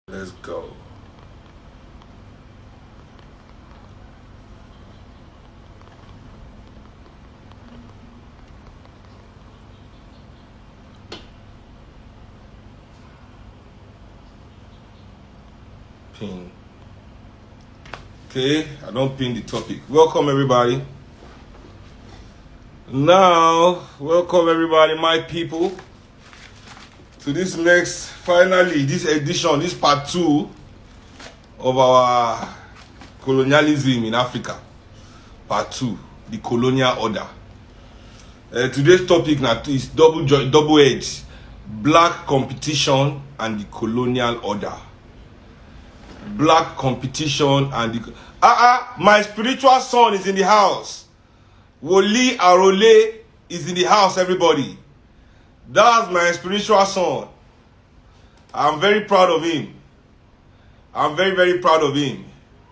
Let's go. Pin. Okay, I don't pin the topic. Welcome everybody. Now, welcome everybody, my people, to this next, finally, this edition, this part 2 of our colonialism in Africa. Part 2, the colonial order. Today's topic now is double-edged, black competition and the colonial order. Black competition and the... my spiritual son is in the house. Woli Arole is in the house, everybody. That's my spiritual son. I'm very proud of him. I'm very, very proud of him.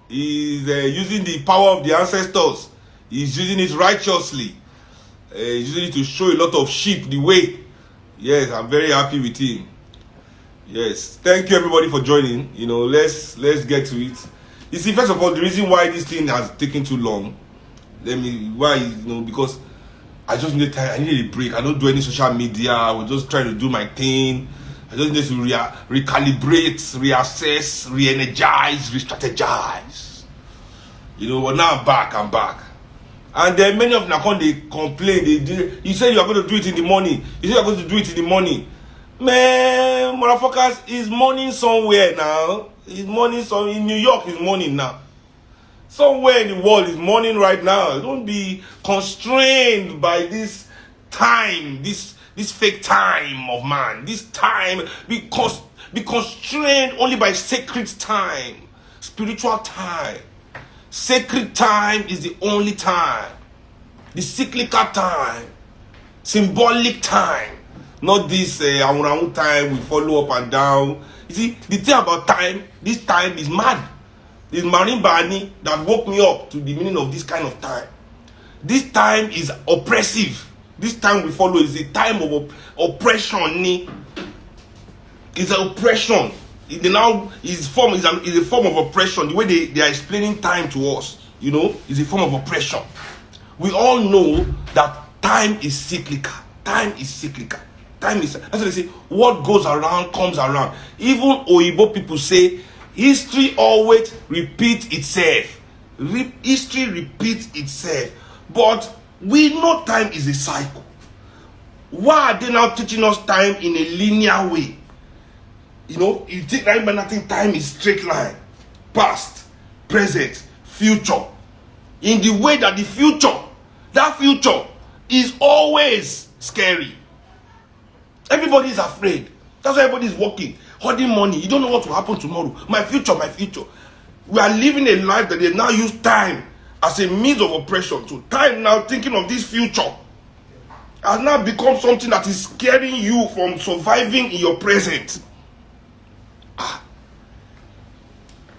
He's using the power of the ancestors. He's using it righteously. He's using it to show a lot of sheep the way. Yes, I'm very happy with him. Yes, thank you everybody for joining. You know, let's get to it. You see, first of all, the reason why this thing has taken too long, because I just needed time. I needed a break. I don't do any social media. I was just trying to do my thing. I just need to recalibrate, reassess, re-energize, re-strategize. You know, but now I'm back. And then many of them, they complain. You said you are going to do it in the morning. You said you are going to do it in the morning. Man, motherfuckers, it's morning somewhere now. It's morning somewhere. In New York, it's morning now. Somewhere in the world is morning right now. Don't be constrained by this time, this fake time of man. This time, be constrained only by sacred time, spiritual time. Sacred time is the only time. The cyclical time, symbolic time. Not this around time we follow up and down. You see, the thing about time, this time is mad. It's Marine Barney that woke me up to the meaning of this kind of time. This time is oppressive. This time we follow is a time of oppression. It's an oppression. Is a form of oppression. The way they are explaining time to us, you know, is a form of oppression. We all know that time is cyclical. Time is cyclical. That's what they say. What goes around comes around. Even Oyibo people say history always repeats itself. History repeats itself. But we know time is a cycle. Why are they now teaching us time in a linear way? You know, you take time by nothing. Time is straight line. Past, present, future. In the way that that future is always scary. Everybody is afraid. That's why everybody is working, hoarding money. You don't know what will happen tomorrow. My future. We are living a life that they now use time as a means of oppression. So time now thinking of this future has now become something that is scaring you from surviving in your present.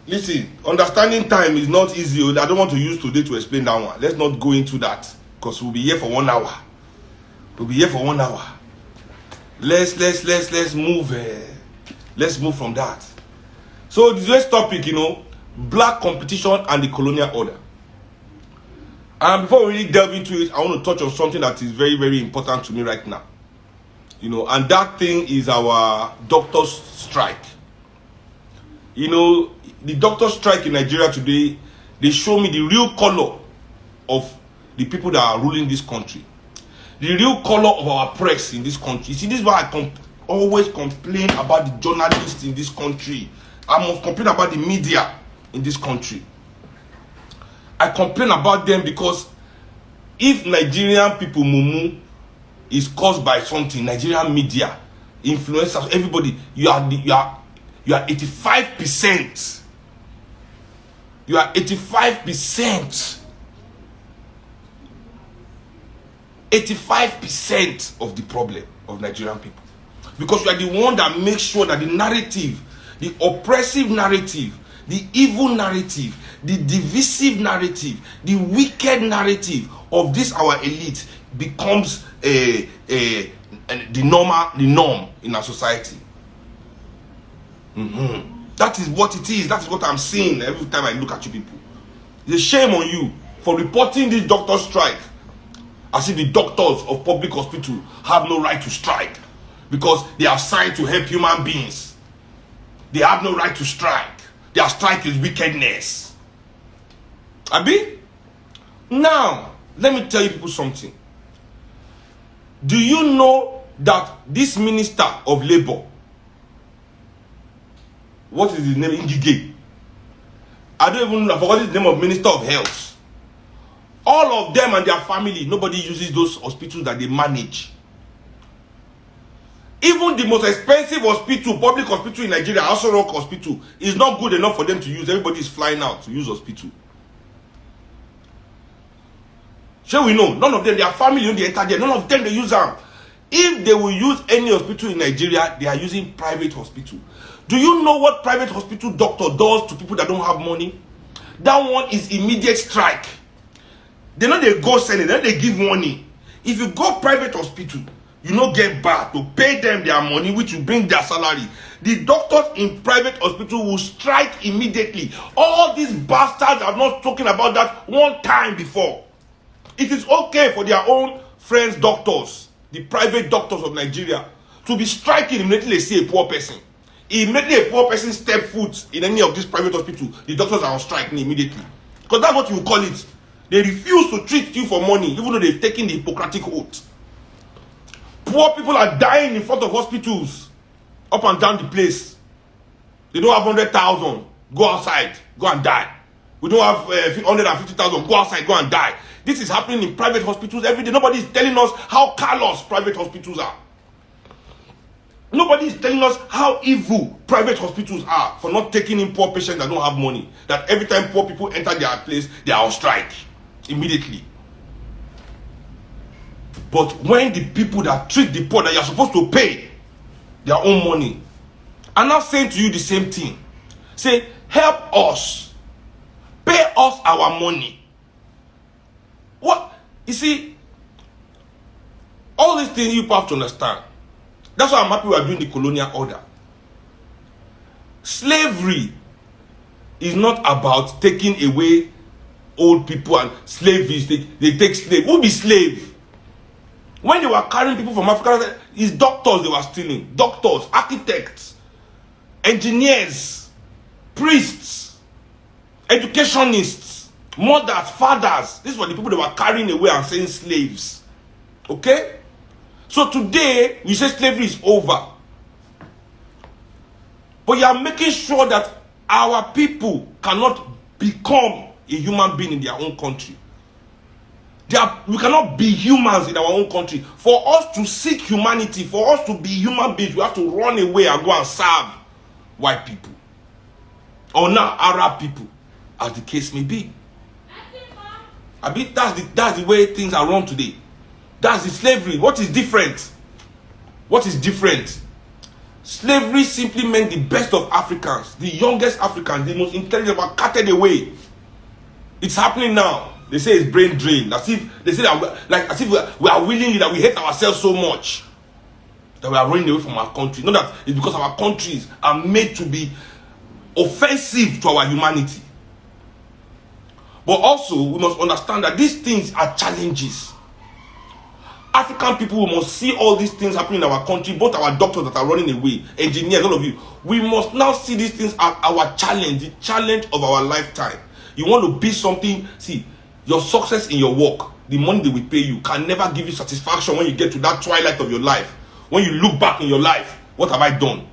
Listen, understanding time is not easy. I don't want to use today to explain that one. Let's not go into that because we'll be here for 1 hour. Let's move. Let's move from that. So today's topic, you know, black competition and the colonial order. And before we really delve into it, I want to touch on something that is very, very important to me right now. You know, and that thing is our doctors' strike. You know, the doctors' strike in Nigeria today, they show me the real color of the people that are ruling this country. The real color of our press in this country. You see, this is why I always complain about the journalists in this country. I must complain about the media in this country. I complain about them because if Nigerian people mumu is caused by something, Nigerian media, influencers, everybody, you are 85%. You are 85%. 85% of the problem of Nigerian people. Because you are the one that makes sure that the narrative, the oppressive narrative, the evil narrative, the divisive narrative, the wicked narrative of this our elite becomes the norm in our society. That is what it is. That is what I'm seeing every time I look at you people. It's a shame on you for reporting this doctor strike as if the doctors of public hospital have no right to strike because they are signed to help human beings. They have no right to strike. Their strike is wickedness. Abi? Now, let me tell you people something. Do you know that this minister of labor, what is his name? Ngige. I don't even know. I forgot the name of Minister of Health. All of them and their family, nobody uses those hospitals that they manage. Even the most expensive hospital, public hospital in Nigeria, Aso Rock Hospital, is not good enough for them to use. Everybody is flying out to use hospital. Shall we know? None of them, their family, they enter there. None of them, they use them. If they will use any hospital in Nigeria, they are using private hospital. Do you know what private hospital doctor does to people that don't have money? That one is immediate strike. They know they go sell it, then they give money. If you go private hospital, you don't get back to pay them their money, which will bring their salary. The doctors in private hospital will strike immediately. All these bastards are not talking about that one time before. It is okay for their own friends, doctors, the private doctors of Nigeria, to be striking immediately they see a poor person. Immediately a poor person step foot in any of these private hospitals, the doctors are on strike immediately. Because that's what you call it. They refuse to treat you for money, even though they've taken the Hippocratic oath. Poor people are dying in front of hospitals, up and down the place. They don't have 100,000, go outside, go and die. We don't have 150,000, go outside, go and die. This is happening in private hospitals every day. Nobody is telling us how callous private hospitals are. Nobody is telling us how evil private hospitals are for not taking in poor patients that don't have money. That every time poor people enter their place, they are on strike immediately. But when the people that treat the poor that you are supposed to pay their own money are now saying to you the same thing, say, help us, pay us our money. What? You see, all these things you have to understand. That's why I'm happy we are doing the colonial order. Slavery is not about taking away old people and slaves. They take slave. Who be slave? When they were carrying people from Africa, it's doctors they were stealing. Doctors, architects, engineers, priests, educationists, mothers, fathers. These were the people they were carrying away and saying slaves. Okay? So today, we say slavery is over. But you are making sure that our people cannot become a human being in their own country. We cannot be humans in our own country. For us to seek humanity, for us to be human beings, we have to run away and go and serve white people. Or now Arab people, as the case may be. I mean, that's the way things are run today. That's the slavery. What is different? What is different? Slavery simply meant the best of Africans, the youngest Africans, the most intelligent, were carted away. It's happening now. They say it's brain drain. As if they say that as if we are willingly that we hate ourselves so much that we are running away from our country. Not that it's because our countries are made to be offensive to our humanity. But also we must understand that these things are challenges. African people must see all these things happening in our country, both our doctors that are running away, engineers, all of you. We must now see these things as our challenge, the challenge of our lifetime. You want to be something, see, your success in your work, the money they will pay you, can never give you satisfaction when you get to that twilight of your life. When you look back in your life, what have I done?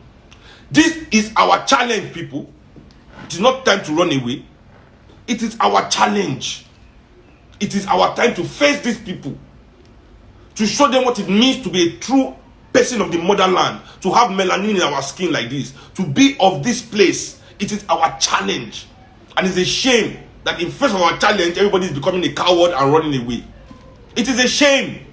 This is our challenge, people. It is not time to run away. It is our challenge. It is our time to face these people. To show them what it means to be a true person of the motherland. To have melanin in our skin like this. To be of this place. It is our challenge. And it's a shame that in face of our challenge, everybody is becoming a coward and running away. It is a shame.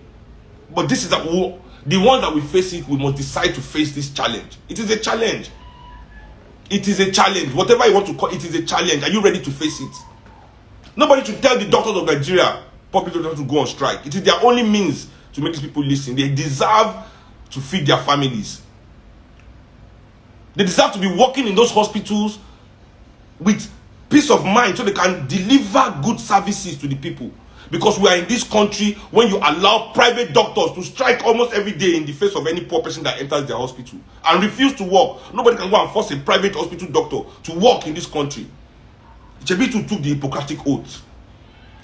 But this is the one that we face it, we must decide to face this challenge. It is a challenge. It is a challenge. Whatever you want to call it, is a challenge. Are you ready to face it? Nobody should tell the doctors of Nigeria, public doctors, to go on strike. It is their only means to make these people listen. They deserve to feed their families. They deserve to be working in those hospitals with peace of mind so they can deliver good services to the people. Because we are in this country when you allow private doctors to strike almost every day in the face of any poor person that enters their hospital and refuse to work. Nobody can go and force a private hospital doctor to work in this country. Chebitu took the Hippocratic oath.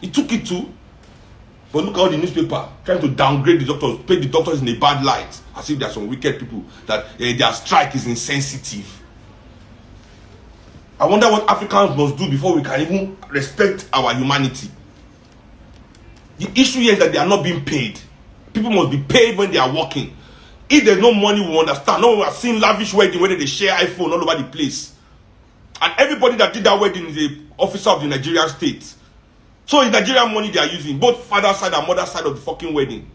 He took it too. But look at all the newspaper trying to downgrade the doctors, paint the doctors in a bad light, as if there are some wicked people that their strike is insensitive. I wonder what Africans must do before we can even respect our humanity. The issue here is that they are not being paid. People must be paid when they are working. If there's no money, we understand. No, we are seeing lavish wedding where they share iPhone all over the place. And everybody that did that wedding is an officer of the Nigerian state. So it's Nigerian money they are using, both father side and mother side of the fucking wedding.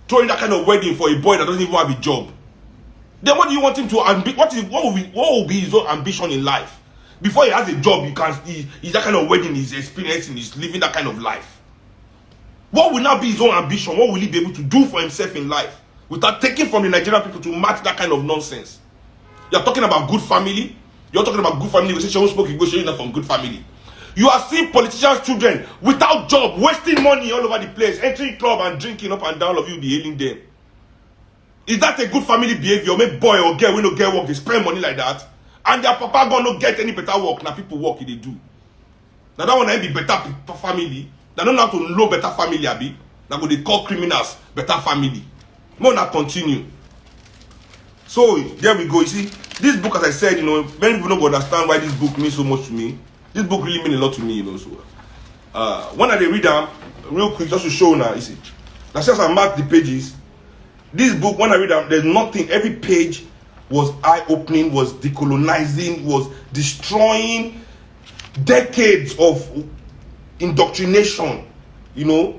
Throwing that kind of wedding for a boy that doesn't even have a job. Then what do you want him to what will be his own ambition in life? Before he has a job, he's that kind of wedding he's experiencing, he's living that kind of life. What will now be his own ambition? What will he be able to do for himself in life without taking from the Nigerian people to match that kind of nonsense? You're talking about good family. You're talking about good family. We say you spoke English, you're not from good family. You are seeing politicians' children without job, wasting money all over the place, entering club and drinking up and down, all of you be hailing them. Is that a good family behavior? Make boy or girl, we no get work, they spend money like that. And their papa gonna get any better work. Now people work, they do. Now that one be better family. They don't have to know better family, abi. Now go they call criminals better family. More not continue. So there we go. You see, this book, as I said, many people don't understand why this book means so much to me. This book really means a lot to me, So when I read them, real quick, just to show now, you see. Now since I marked the pages, this book, when I read them, there's nothing. Every page was eye-opening, was decolonizing, was destroying decades of indoctrination. Igbo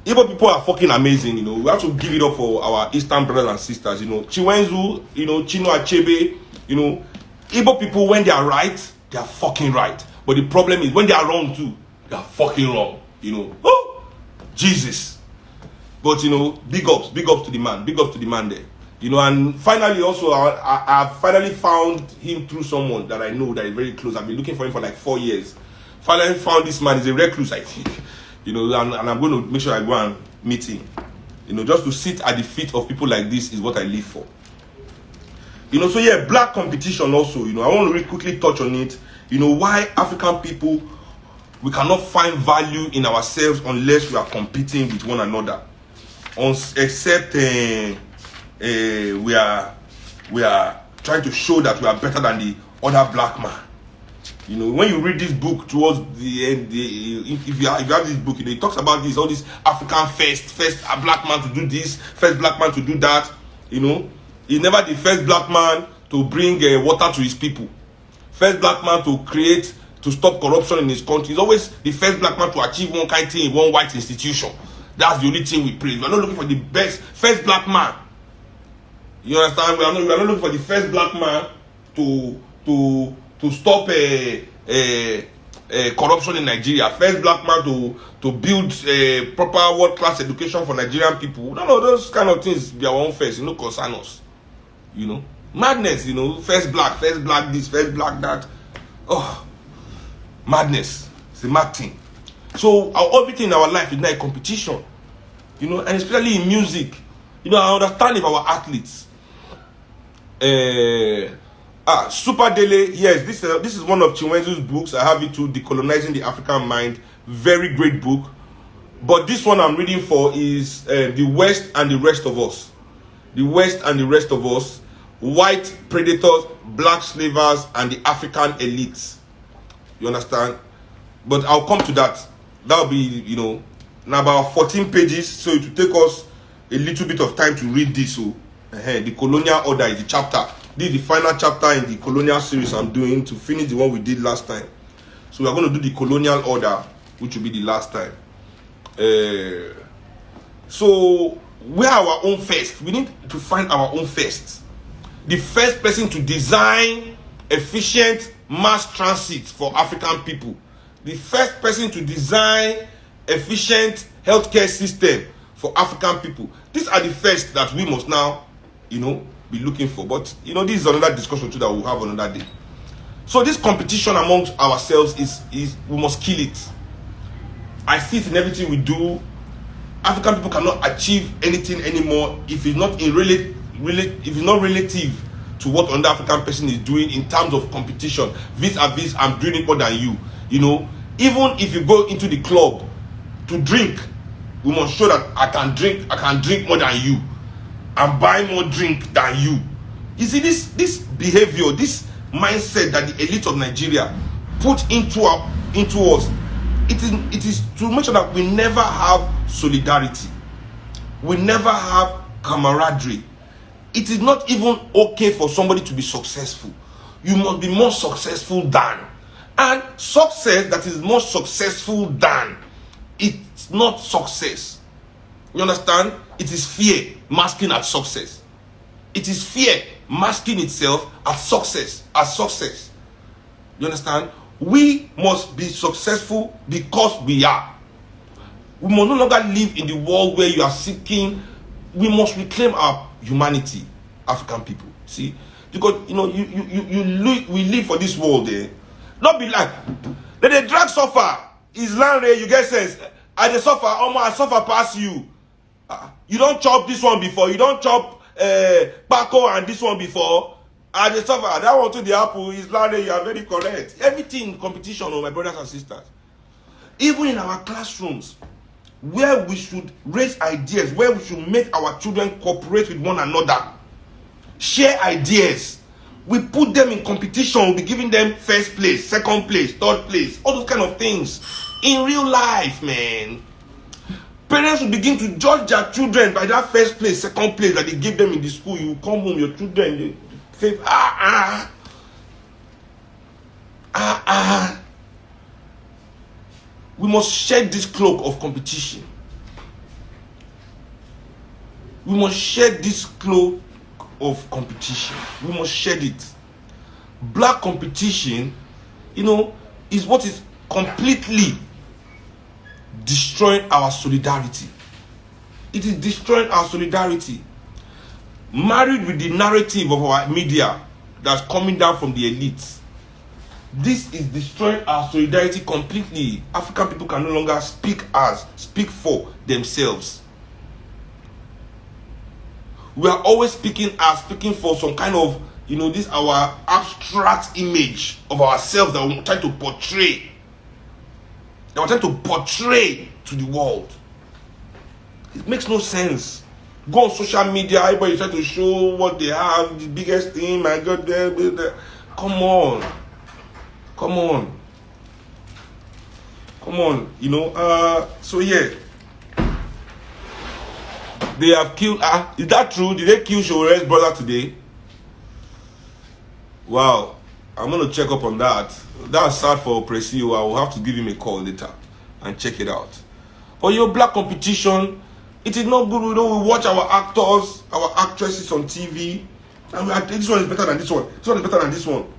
people are fucking amazing. We have to give it up for our Eastern brothers and sisters. Chiwenzu, Chino Achebe. Igbo people, when they are right, they are fucking right. But the problem is when they are wrong too, they are fucking wrong. Oh, Jesus. But big ups to the man there. And finally also I finally found him through someone that I know that is very close. I've been looking for him for like 4 years. Finally found this man. He's a recluse, I think. And I'm going to make sure I go and meet him. Just to sit at the feet of people like this is what I live for. So yeah, black competition also, I want to really quickly touch on it. Why African people, we cannot find value in ourselves unless we are competing with one another. Except we are trying to show that we are better than the other black man. When you read this book towards the end, if you have this book, it talks about this, all this African first black man to do this, first black man to do that. He's never the first black man to bring water to his people. First black man to stop corruption in his country. He's always the first black man to achieve one kind of thing in one white institution. That's the only thing we praise. We are not looking for the best first black man. You understand? We are not looking for the first black man to stop corruption in Nigeria. First black man to build proper world-class education for Nigerian people. No, those kind of things be our own first. Concern us. Madness. First black this, first black that. Oh, madness. It's a mad thing. So everything in our life is not a competition. And especially in music. I understand if our athletes. Super Dele, yes, this is one of Chiwenzu's books. I have it too, Decolonizing the African Mind. Very great book. But this one I'm reading for is The West and the Rest of Us. The West and the Rest of Us. White predators, black slavers, and the African elites. You understand? But I'll come to that. That'll be, now about 14 pages. So it will take us a little bit of time to read this. So, the colonial order is the chapter. This is the final chapter in the colonial series I'm doing to finish the one we did last time. So we are going to do the colonial order, which will be the last time. So we are our own first. We need to find our own first. The first person to design efficient mass transit for African people. The first person to design efficient healthcare system for African people. These are the first that we must now, be looking for. But you know, this is another discussion too that we'll have another day. So this competition amongst ourselves is we must kill it. I see it in everything we do. African people cannot achieve anything anymore if it's not relative to what another African person is doing in terms of competition. Vis-a-vis, I'm doing it more than you. You know, even if you go into the club to drink, we must show that I can drink more than you. I'm buying more drink than you. You see, this behavior, this mindset that the elite of Nigeria put into us, it is to make sure that we never have solidarity. We never have camaraderie. It is not even okay for somebody to be successful. You must be more successful than. And success that is more successful than, it's not success. You understand? It is fear masking as success. It is fear masking itself as success. You understand? We must be successful because we are. We must no longer live in the world where you are seeking. We must reclaim our humanity, African people. See, because you know we live for this world. Not be like they drag suffer. Is land you get sense. I dey suffer. I suffer past you. You don't chop this one before. You don't chop Paco and this one before. I dey suffer. That one to the apple is land. You are very correct. Everything in competition, my brothers and sisters. Even in our classrooms, where we should raise ideas, where we should make our children cooperate with one another, share ideas. We put them in competition. We'll be giving them first place, second place, third place, all those kind of things. In real life, man, parents will begin to judge their children by that first place, second place that they give them in the school. You come home, your children, they say, We must shed this cloak of competition. We must shed this cloak of competition. We must shed it. Black competition, you know, is what is completely destroying our solidarity. It is destroying our solidarity. Married with the narrative of our media that's coming down from the elites. This is destroying our solidarity completely. African people can no longer speak for themselves. We are always speaking for some kind of, you know, this our abstract image of ourselves that we're trying to portray. That we're trying to portray to the world. It makes no sense. Go on social media, everybody try to show what they have, the biggest thing, my God, come on. Come on, you know, so yeah. They have killed, is that true? Did they kill Shore's brother today? Wow, I'm going to check up on that. That's sad for Presio. I will have to give him a call later and check it out. But your black competition, it is not good. We watch our actors, our actresses on TV, and this one is better than this one. This one is better than this one.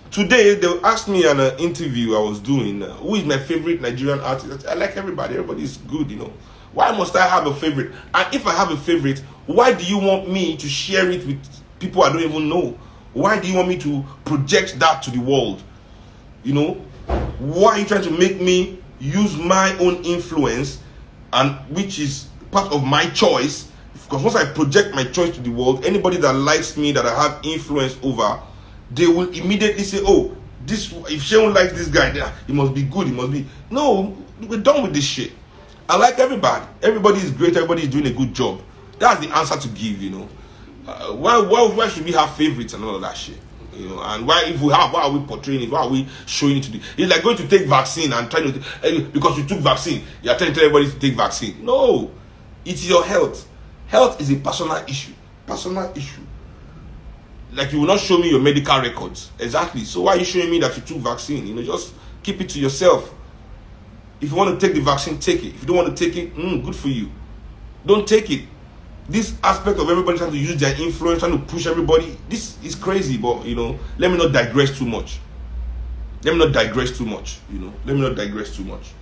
Today, they asked me in an interview I was doing, who is my favorite Nigerian artist? I like everybody. Everybody is good, you know. Why must I have a favorite? And if I have a favorite, why do you want me to share it with people I don't even know? Why do you want me to project that to the world? You know? Why are you trying to make me use my own influence, and which is part of my choice? Because once I project my choice to the world, anybody that likes me, that I have influence over, they will immediately say, oh, this, if Seun likes this guy, he must be good, he must be. No, we're done with this shit. I like everybody. Everybody is great. Everybody is doing a good job. That's the answer to give, you know. Why should we have favorites and all of that shit? You know, and why, if we have, why are we portraying it? Why are we showing it to the? It's like going to take vaccine and trying to, because you took vaccine, you are trying to tell everybody to take vaccine. No, it's your health. Health is a personal issue. Personal issue. Like, you will not show me your medical records. Exactly. So why are you showing me that you took vaccine? You know, just keep it to yourself. If you want to take the vaccine, take it. If you don't want to take it, good for you. Don't take it. This aspect of everybody trying to use their influence, trying to push everybody, this is crazy. But, you know, let me not digress too much. You know. Let me not digress too much.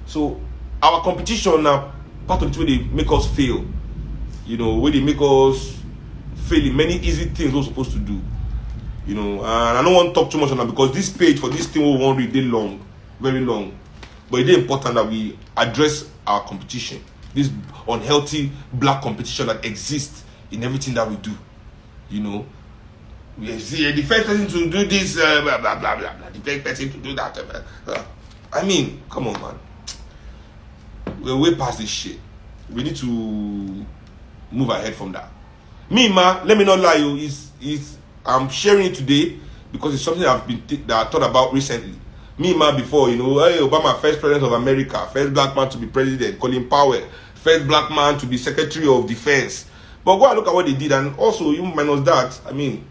So, our competition now, part of it where they make us fail. You know, where they make us fail in many easy things we're supposed to do. You know, and I don't want to talk too much on that because this page for this thing we won't read long, very long. But it's important that we address our competition, this unhealthy black competition that exists in everything that we do. You know, we see the first person to do this, blah blah blah blah, the first person to do that. I mean, come on, man. We're way past this shit. We need to move ahead from that. Me, man, let me not lie, you. I'm sharing it today because it's something that I thought about recently. Me, man, before, you know, hey, Obama, first president of America, first black man to be president, Colin Powell, first black man to be Secretary of Defense. But go and look at what they did, and also, even minus that, I mean,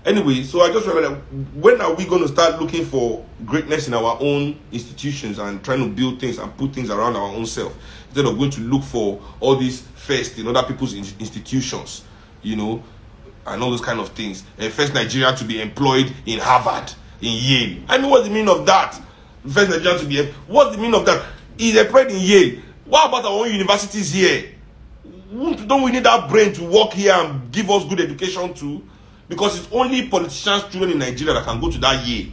anyway, so I just remember that when are we going to start looking for greatness in our own institutions and trying to build things and put things around our own self instead of going to look for all these first in other people's institutions, you know, and all those kind of things. First Nigeria to be employed in Harvard, in Yale. I mean, what's the meaning of that? First Nigeria to be, what's the meaning of that? He's employed in Yale. What about our own universities here? Don't we need that brain to work here and give us good education too? Because it's only politicians' children in Nigeria that can go to that Yale.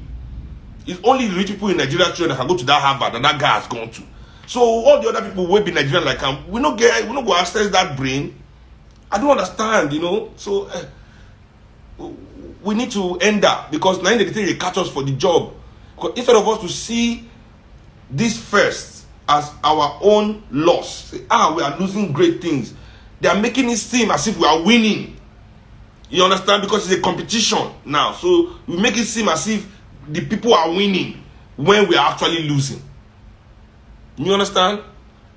It's only the rich people in Nigeria children that can go to that Harvard and that guy has gone to. So all the other people will be Nigerian like we not go access that brain. I don't understand, you know. So we need to end that because now they catch us for the job. Because instead of us to see this first as our own loss, say, we are losing great things. They are making it seem as if we are winning. You understand? Because it's a competition now. So we make it seem as if the people are winning when we are actually losing. You understand?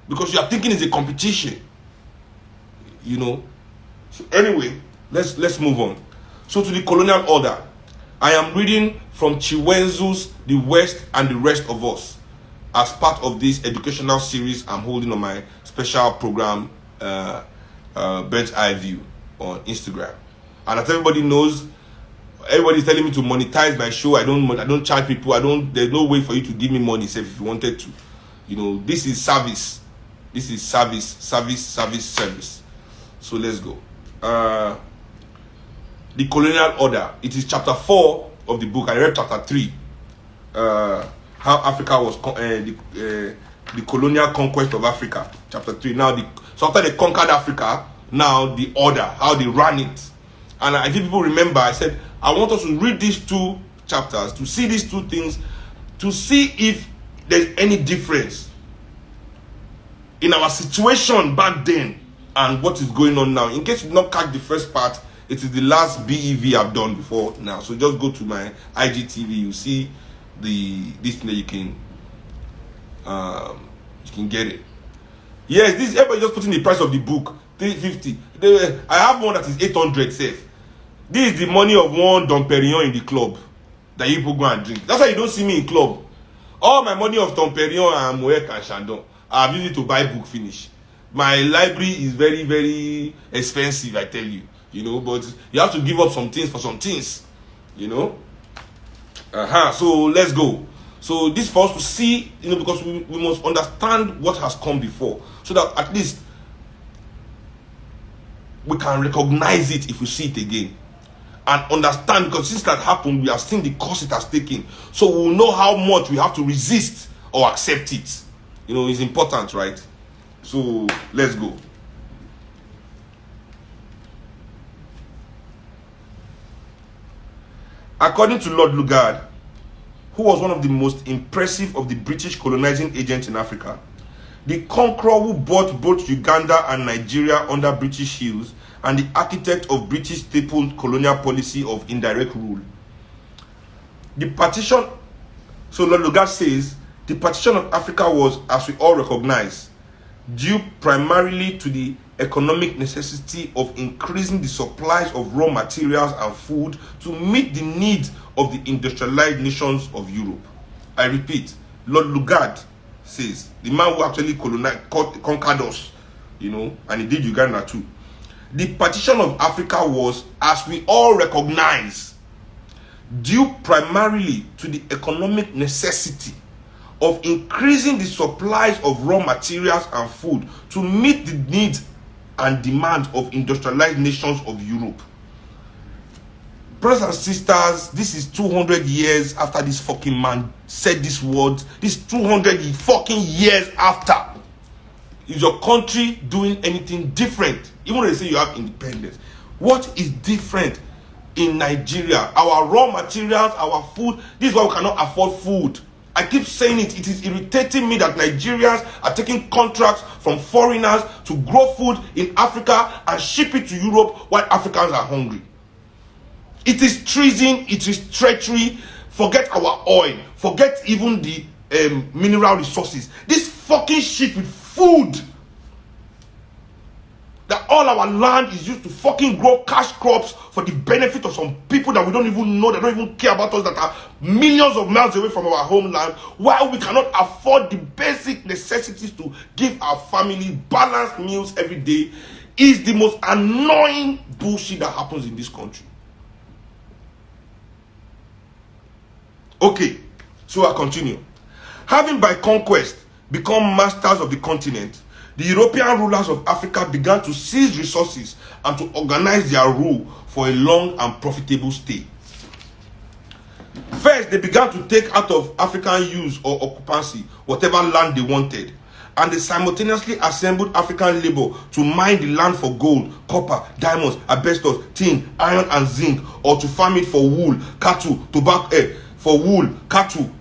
Because you are thinking it's a competition. You know? So anyway, let's move on. So to the colonial order. I am reading from Chiwenzu's The West and the Rest of Us as part of this educational series I'm holding on my special program, Bird's Eye View on Instagram. And as everybody knows, everybody's telling me to monetize my show. I don't charge people. There's no way for you to give me money, say if you wanted to. You know, this is service. This is service. So let's go. The colonial order. It is chapter 4 of the book. I read chapter 3. How Africa was the colonial conquest of Africa. Chapter 3. Now so after they conquered Africa, now the order, how they ran it. And I think people remember, I said, I want us to read these 2 chapters, to see these 2 things, to see if there's any difference in our situation back then and what is going on now. In case you did not catch the first part, it is the last BEV I've done before now. So just go to my IGTV, you see this thing that you can get it. Yes, this everybody just putting the price of the book, $350. I have one that is 800 safe. This is the money of one Dom Perignon in the club that you people go and drink. That's why you don't see me in club. All my money of Dom Perignon and Moek and Chandon, I've used it to buy book finish. My library is very, very expensive, I tell you. You know, but you have to give up some things for some things. You know? So let's go. So this for us to see, you know, because we must understand what has come before. So that at least we can recognize it if we see it again. And understand, because since that happened, we have seen the course it has taken. So we will know how much we have to resist or accept it. You know, it's important, right? So let's go. According to Lord Lugard, who was one of the most impressive of the British colonizing agents in Africa, the conqueror who brought both Uganda and Nigeria under British heels, and the architect of British stapled colonial policy of indirect rule. The partition, so Lord Lugard says, the partition of Africa was, as we all recognize, due primarily to the economic necessity of increasing the supplies of raw materials and food to meet the needs of the industrialized nations of Europe. I repeat, Lord Lugard says, the man who actually conquered us, you know, and he did Uganda too. The partition of Africa was, as we all recognize, due primarily to the economic necessity of increasing the supplies of raw materials and food to meet the needs and demands of industrialized nations of Europe. Brothers and sisters, this is 200 years after this fucking man said these words. This 200 fucking years after. Is your country doing anything different? Even when they say you have independence, what is different in Nigeria? Our raw materials, our food. This is why we cannot afford food. I keep saying it. It is irritating me that Nigerians are taking contracts from foreigners to grow food in Africa and ship it to Europe while Africans are hungry. It is treason, it is treachery. Forget our oil, forget even the mineral resources. This fucking shit with food. That all our land is used to fucking grow cash crops for the benefit of some people that we don't even know, that don't even care about us, that are millions of miles away from our homeland, while we cannot afford the basic necessities to give our family balanced meals every day, is the most annoying bullshit that happens in this country. Okay, so I continue. Having by conquest become masters of the continent, the European rulers of Africa began to seize resources and to organize their rule for a long and profitable stay. First, they began to take out of African use or occupancy whatever land they wanted, and they simultaneously assembled African labor to mine the land for gold, copper, diamonds, asbestos, tin, iron, and zinc, or to farm it for wool, cattle, tobacco,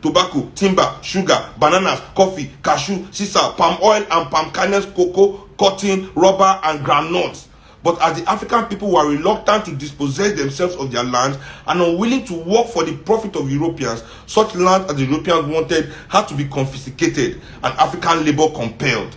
tobacco, timber, sugar, bananas, coffee, cashew, sisal, palm oil, and palm kernels, cocoa, cotton, rubber, and groundnuts. But as the African people were reluctant to dispossess themselves of their lands and unwilling to work for the profit of Europeans, such land as the Europeans wanted had to be confiscated and African labor compelled.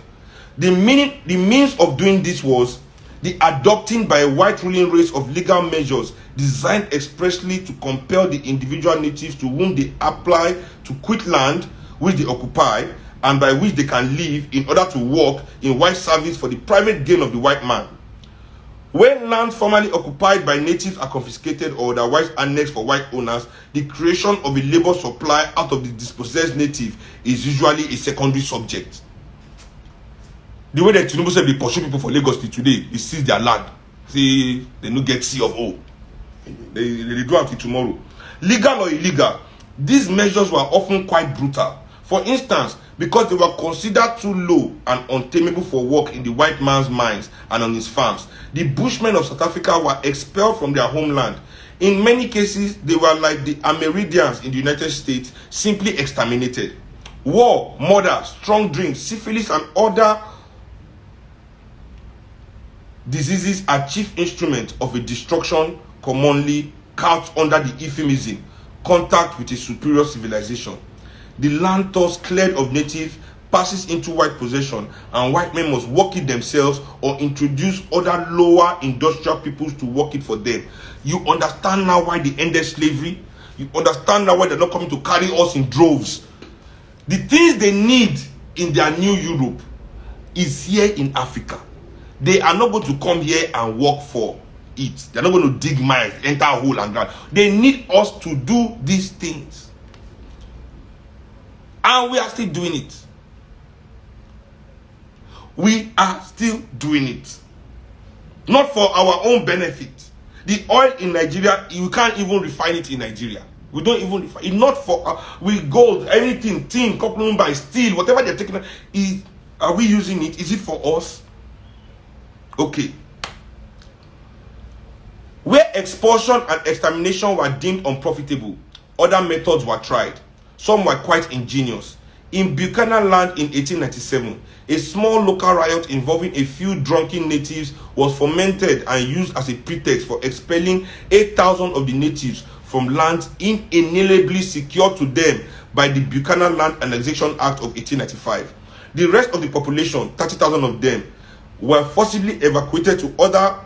The means of doing this was the adopting by a white ruling race of legal measures designed expressly to compel the individual natives to whom they apply to quit land which they occupy and by which they can live in order to work in white service for the private gain of the white man. When lands formerly occupied by natives are confiscated or otherwise annexed for white owners, the creation of a labor supply out of the dispossessed native is usually a secondary subject. The way that Tinubu said they pursue people for Lagos till today, they seize their land. See, they don't get C of O. They do until tomorrow. Legal or illegal, these measures were often quite brutal. For instance, because they were considered too low and untamable for work in the white man's mines and on his farms, the Bushmen of South Africa were expelled from their homeland. In many cases, they were like the Amerindians in the United States, simply exterminated. War, murder, strong drink, syphilis, and other diseases are chief instruments of a destruction commonly couched under the euphemism contact with a superior civilization. The land thus cleared of native passes into white possession, and white men must work it themselves or introduce other lower industrial peoples to work it for them. You understand now why they ended slavery? You understand now why they're not coming to carry us in droves? The things they need in their new Europe is here in Africa. They are not going to come here and work for it. They're not going to dig mines, enter a hole and ground. They need us to do these things. And we are still doing it. We are still doing it. Not for our own benefit. The oil in Nigeria, you can't even refine it in Nigeria. We don't even refine it. Not for with gold, anything, tin, copper, by steel, whatever they're taking. Are we using it? Is it for us? Okay. Where expulsion and extermination were deemed unprofitable, other methods were tried. Some were quite ingenious. In Buchanan land in 1897, a small local riot involving a few drunken natives was fomented and used as a pretext for expelling 8,000 of the natives from lands inalienably secured to them by the Buchanan Land Annexation Act of 1895. The rest of the population, 30,000 of them, were forcibly evacuated to other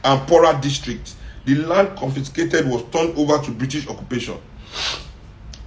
and poorer districts. The land confiscated was turned over to British occupation.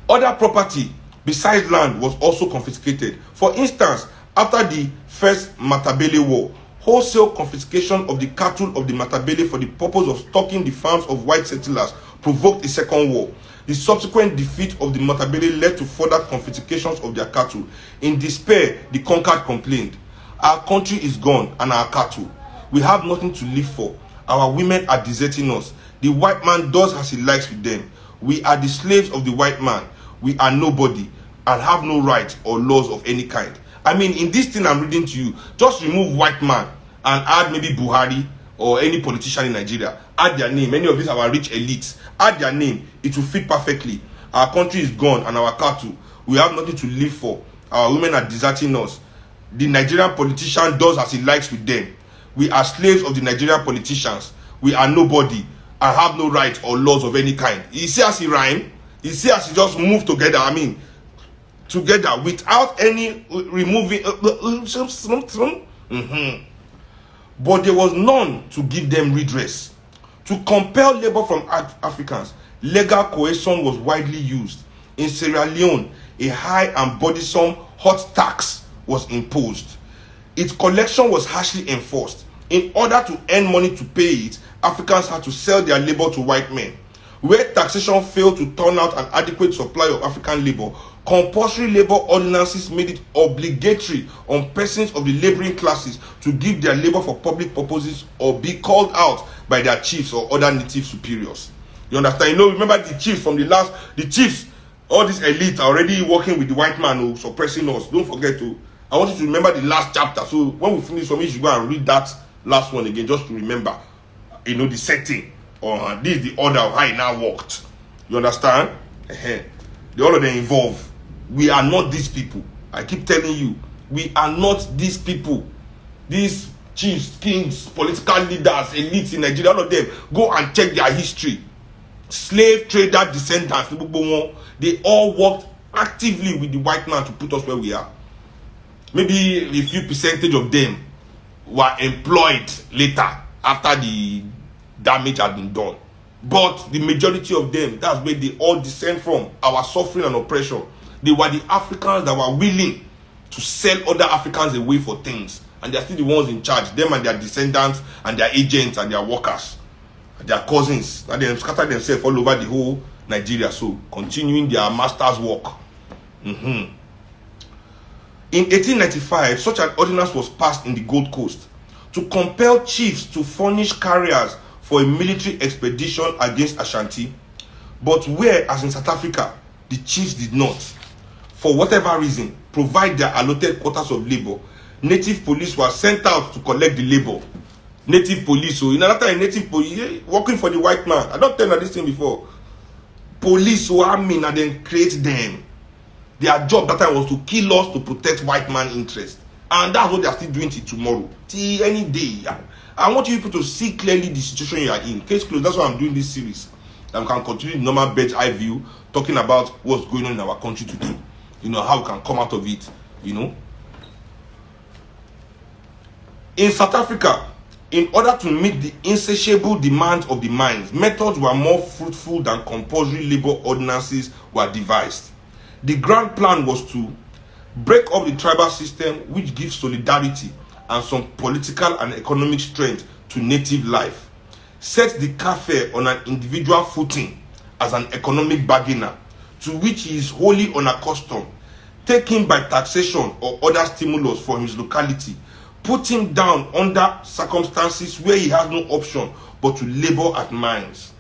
Other property besides land was also confiscated. For instance, after the First Matabele War, wholesale confiscation of the cattle of the Matabele for the purpose of stocking the farms of white settlers provoked a second war. The subsequent defeat of the Matabele led to further confiscations of their cattle. In despair, the conquered complained, "Our country is gone and our cattle. We have nothing to live for. Our women are deserting us. The white man does as he likes with them. We are the slaves of the white man. We are nobody and have no rights or laws of any kind. I mean, in this thing I'm reading to you, just remove white man and add maybe Buhari or any politician in Nigeria. Add their name. Many of these are our rich elites. Add their name. It will fit perfectly. Our country is gone and our cattle. We have nothing to live for. Our women are deserting us. The Nigerian politician does as he likes with them. We are slaves of the Nigerian politicians. We are nobody and have no rights or laws of any kind. You see as he rhyme? You see as he just move together? I mean, together without any removing. But there was none to give them redress. To compel labor from Africans, legal coercion was widely used. In Sierra Leone, a high and burdensome hot tax was imposed. Its collection was harshly enforced. In order to earn money to pay it, Africans had to sell their labor to white men. Where taxation failed to turn out an adequate supply of African labor, compulsory labor ordinances made it obligatory on persons of the laboring classes to give their labor for public purposes or be called out by their chiefs or other native superiors. You understand? You know, remember the chiefs from the chiefs, all these elites are already working with the white man who suppressing us. Don't forget to, I want you to remember the last chapter. So when we finish from it, you should go and read that last one again, just to remember, you know, the setting. Or this is the order of how it now worked. You understand? The all of them involved. We are not these people. I keep telling you, we are not these people. These chiefs, kings, political leaders, elites in Nigeria, all of them, go and check their history. Slave trader descendants, they all worked actively with the white man to put us where we are. Maybe a few percentage of them were employed later after the damage had been done. But the majority of them, that's where they all descend from, our suffering and oppression. They were the Africans that were willing to sell other Africans away for things. And they're still the ones in charge, them and their descendants and their agents and their workers, and their cousins. And they scatter themselves all over the whole Nigeria, so continuing their master's work. In 1895, such an ordinance was passed in the Gold Coast to compel chiefs to furnish carriers for a military expedition against Ashanti, but where, as in South Africa, the chiefs did not, for whatever reason, provide their allotted quotas of labor, native police were sent out to collect the labor. Native police, so in another time, native police working for the white man. I don't tell you this thing before. Police who are mean and then create them. Their job that time was to kill us to protect white man interest, and that's what they are still doing till tomorrow, till any day. I want you people to see clearly the situation you are in. Case closed. That's why I'm doing this series. And we can continue the normal bird's eye view, talking about what's going on in our country today. You know, how we can come out of it, you know. In South Africa, in order to meet the insatiable demands of the mines, methods were more fruitful than compulsory labor ordinances were devised. The grand plan was to break up the tribal system, which gives solidarity and some political and economic strength to native life, set the Kafir on an individual footing as an economic bargainer, to which he is wholly unaccustomed, take him by taxation or other stimulus for his locality, put him down under circumstances where he has no option but to labor at mines.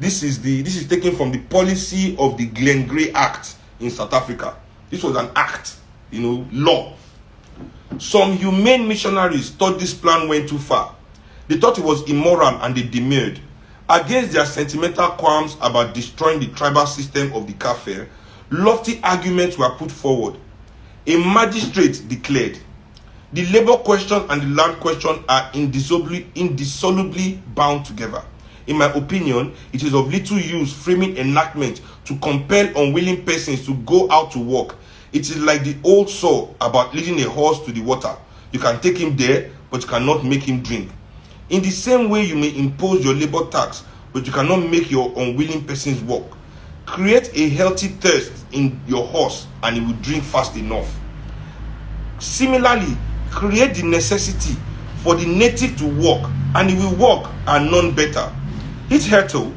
This is taken from the policy of the Glen Grey Act in South Africa. This was an act, you know, law. Some humane missionaries thought this plan went too far. They thought it was immoral and they demurred. Against their sentimental qualms about destroying the tribal system of the Kafir, lofty arguments were put forward. A magistrate declared, the labor question and the land question are indissolubly bound together. In my opinion, it is of little use framing enactment to compel unwilling persons to go out to work. It is like the old saw about leading a horse to the water. You can take him there, but you cannot make him drink. In the same way, you may impose your labor tax, but you cannot make your unwilling persons work. Create a healthy thirst in your horse, and he will drink fast enough. Similarly, create the necessity for the native to work, and he will work, and none better. Hitherto,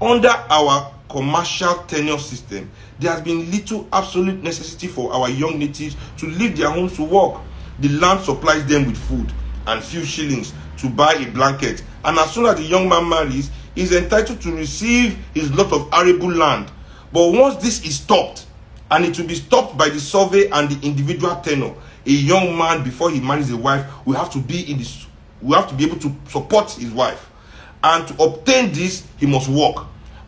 under our commercial tenure system, there has been little absolute necessity for our young natives to leave their homes to work. The land supplies them with food and few shillings to buy a blanket, and as soon as the young man marries, he is entitled to receive his lot of arable land. But once this is stopped, and it will be stopped by the survey and the individual tenure, a young man, before he marries a wife, will have to be able to support his wife. And to obtain this, he must work.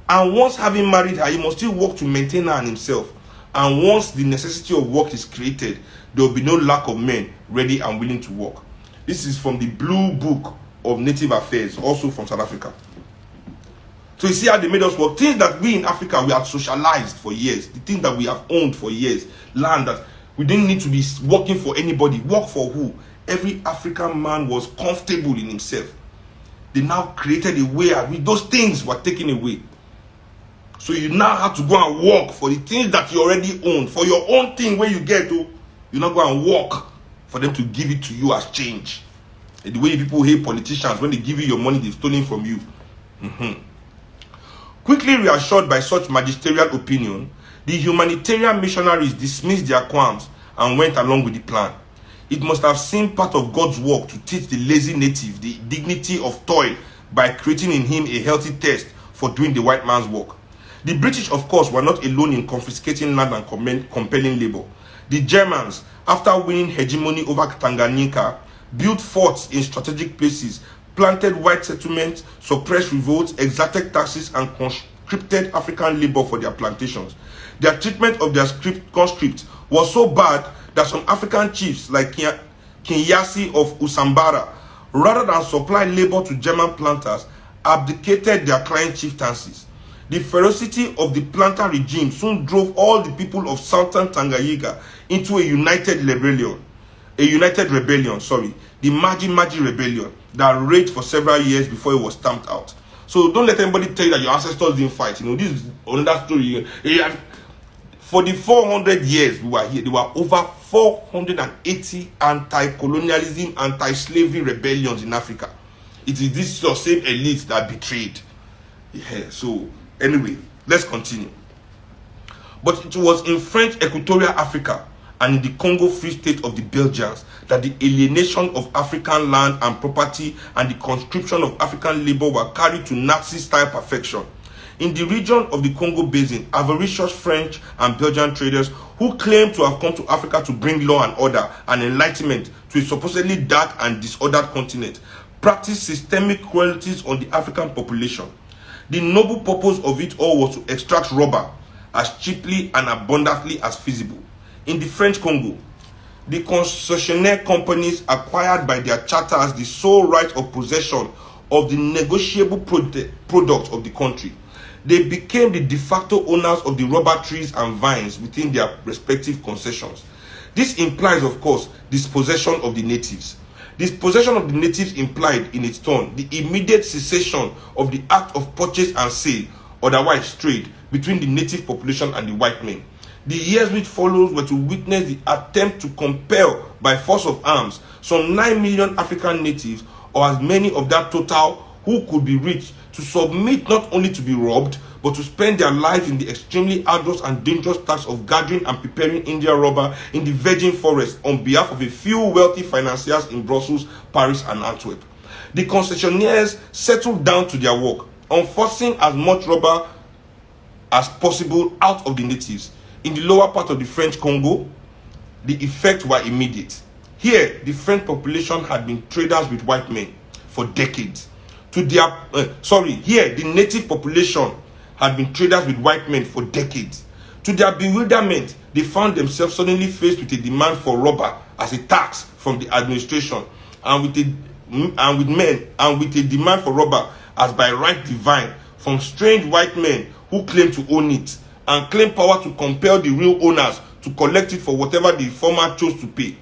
And once having married her, he must still work to maintain her and himself. And once the necessity of work is created, there will be no lack of men ready and willing to work. This is from the Blue Book of Native Affairs, also from South Africa. So you see how they made us work. Things that we in Africa, we have socialized for years. The things that we have owned for years. Land that we didn't need to be working for anybody. Work for who? Every African man was comfortable in himself. They now created a way with those things were taken away. So you now have to go and work for the things that you already own. For your own thing where you get to, you now go and work for them to give it to you as change. And the way people hate politicians, when they give you your money, they've stolen from you. Quickly reassured by such magisterial opinion, the humanitarian missionaries dismissed their qualms and went along with the plan. It must have seemed part of God's work to teach the lazy native the dignity of toil by creating in him a healthy thirst for doing the white man's work. The British, of course, were not alone in confiscating land and compelling labor. The Germans, after winning hegemony over Tanganyika, built forts in strategic places, planted white settlements, suppressed revolts, exacted taxes, and conscripted African labor for their plantations. Their treatment of their conscripts was so bad that some African chiefs like Kinyasi of Usambara, rather than supply labor to German planters, abdicated their client chieftaincies. The ferocity of the planter regime soon drove all the people of southern Tanganyika into a united rebellion, the Maji Rebellion, that raged for several years before it was stamped out. So don't let anybody tell you that your ancestors didn't fight. You know, this is another story. For the 400 years we were here, there were over 480 anti-colonialism, anti-slavery rebellions in Africa. It is this same elite that betrayed. Yeah, so anyway, let's continue. But it was in French Equatorial Africa and in the Congo Free State of the Belgians that the alienation of African land and property and the conscription of African labor were carried to Nazi-style perfection. In the region of the Congo Basin, avaricious French and Belgian traders who claimed to have come to Africa to bring law and order and enlightenment to a supposedly dark and disordered continent practiced systemic cruelties on the African population. The noble purpose of it all was to extract rubber as cheaply and abundantly as feasible. In the French Congo, the concessionaire companies acquired by their charters the sole right of possession of the negotiable products of the country. They became the de facto owners of the rubber trees and vines within their respective concessions. This implies, of course, dispossession of the natives. Dispossession of the natives implied, in its turn, the immediate cessation of the act of purchase and sale, otherwise trade, between the native population and the white men. The years which followed were to witness the attempt to compel, by force of arms, some 9 million African natives, or as many of that total who could be reached, to submit not only to be robbed, but to spend their lives in the extremely arduous and dangerous task of gathering and preparing India rubber in the virgin forest on behalf of a few wealthy financiers in Brussels, Paris, and Antwerp. The concessionaires settled down to their work, enforcing as much rubber as possible out of the natives. In the lower part of the French Congo, the effects were immediate. Here, the French population had been traders with white men for decades. Here, the native population had been traders with white men for decades. To their bewilderment, they found themselves suddenly faced with a demand for rubber as a tax from the administration, and with a demand for rubber as by right divine from strange white men who claim to own it and claim power to compel the real owners to collect it for whatever the former chose to pay.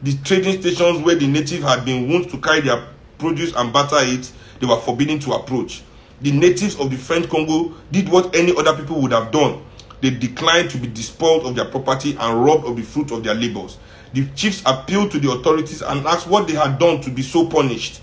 The trading stations where the natives had been wont to carry their produce and barter it, they were forbidden to approach. The natives of the French Congo did what any other people would have done. They declined to be despoiled of their property and robbed of the fruit of their labors. The chiefs appealed to the authorities and asked what they had done to be so punished.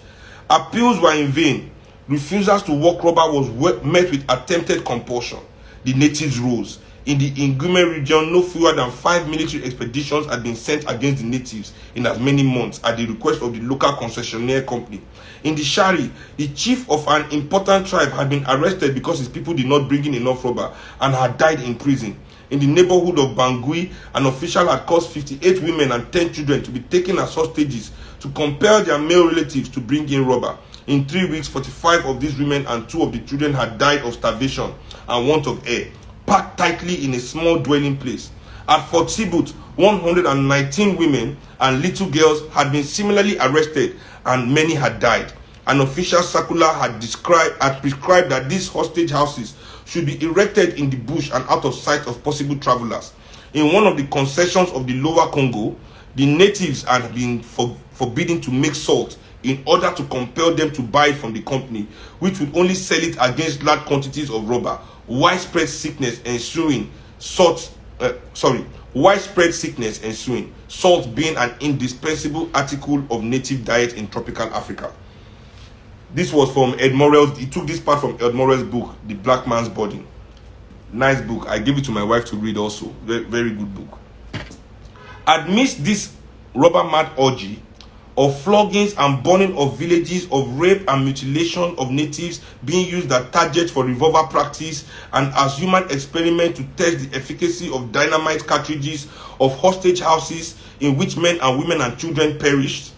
Appeals were in vain. Refusals to work rubber was met with attempted compulsion. The natives rose. In the Ngume region, no fewer than 5 military expeditions had been sent against the natives in as many months at the request of the local concessionaire company. In the Shari, the chief of an important tribe had been arrested because his people did not bring in enough rubber and had died in prison. In the neighborhood of Bangui, an official had caused 58 women and 10 children to be taken as hostages to compel their male relatives to bring in rubber. In 3 weeks, 45 of these women and 2 of the children had died of starvation and want of air, packed tightly in a small dwelling place. At Fort Sibut, 119 women and little girls had been similarly arrested and many had died. An official circular had prescribed that these hostage houses should be erected in the bush and out of sight of possible travelers. In one of the concessions of the Lower Congo, the natives had been forbidden to make salt in order to compel them to buy it from the company, which would only sell it against large quantities of rubber. Widespread sickness ensuing, salt being an indispensable article of native diet in tropical Africa. This was from Ed Morrell's, he took this part from Ed Morrell's book, The Black Man's Body. Nice book. I gave it to my wife to read also. Very, very good book. Amidst this rubber mad orgy of floggings and burning of villages, of rape and mutilation of natives being used as targets for revolver practice and as human experiment to test the efficacy of dynamite cartridges, of hostage houses in which men and women and children perished.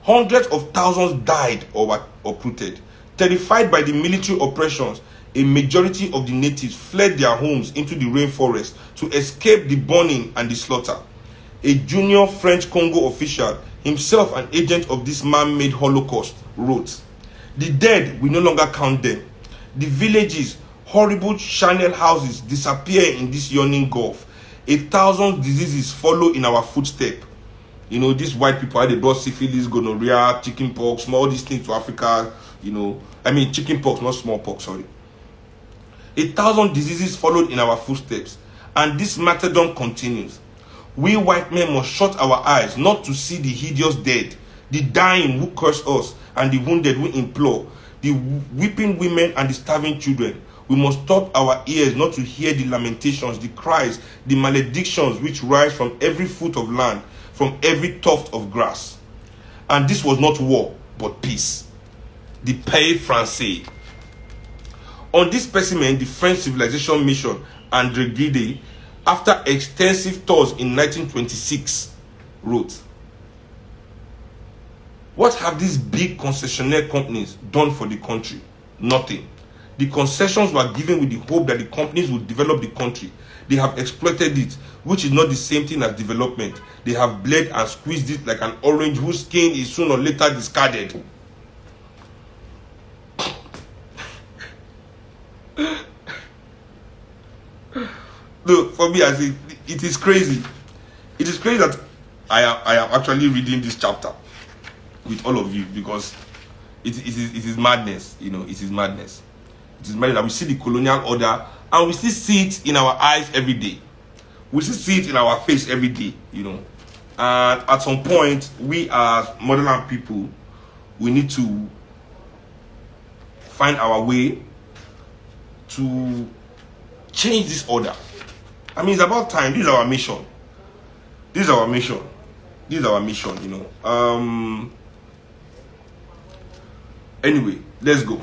Hundreds of thousands died or were uprooted. Terrified by the military oppressions, a majority of the natives fled their homes into the rainforest to escape the burning and the slaughter. A junior French Congo official, himself an agent of this man-made Holocaust, wrote, "The dead, we no longer count them. The villages, horrible charnel houses disappear in this yawning gulf. 1,000 diseases follow in our footstep." You know, these white people, they brought syphilis, gonorrhea, chickenpox, all these things to Africa, you know. I mean, chickenpox, not smallpox, sorry. 1,000 diseases followed in our footsteps, and this martyrdom continues. We white men must shut our eyes not to see the hideous dead, the dying who curse us, and the wounded who implore, the weeping women and the starving children. We must stop our ears not to hear the lamentations, the cries, the maledictions which rise from every foot of land, from every tuft of grass. And this was not war, but peace. The Pays Français. On this specimen, the French civilization mission, André Gide, after extensive tours in 1926, wrote, "What have these big concessionaire companies done for the country? Nothing. The concessions were given with the hope that the companies would develop the country. They have exploited it, which is not the same thing as development. They have bled and squeezed it like an orange whose skin is sooner or later discarded." No, for me, I think it is crazy. It is crazy that I am actually reading this chapter with all of you, because it is madness. You know, it is madness. It is madness that we see the colonial order and we still see it in our eyes every day. We still see it in our face every day, you know. And at some point, we as motherland people, we need to find our way to change this order. I mean, it's about time. This is our mission. This is our mission. This is our mission, you know. Anyway, let's go.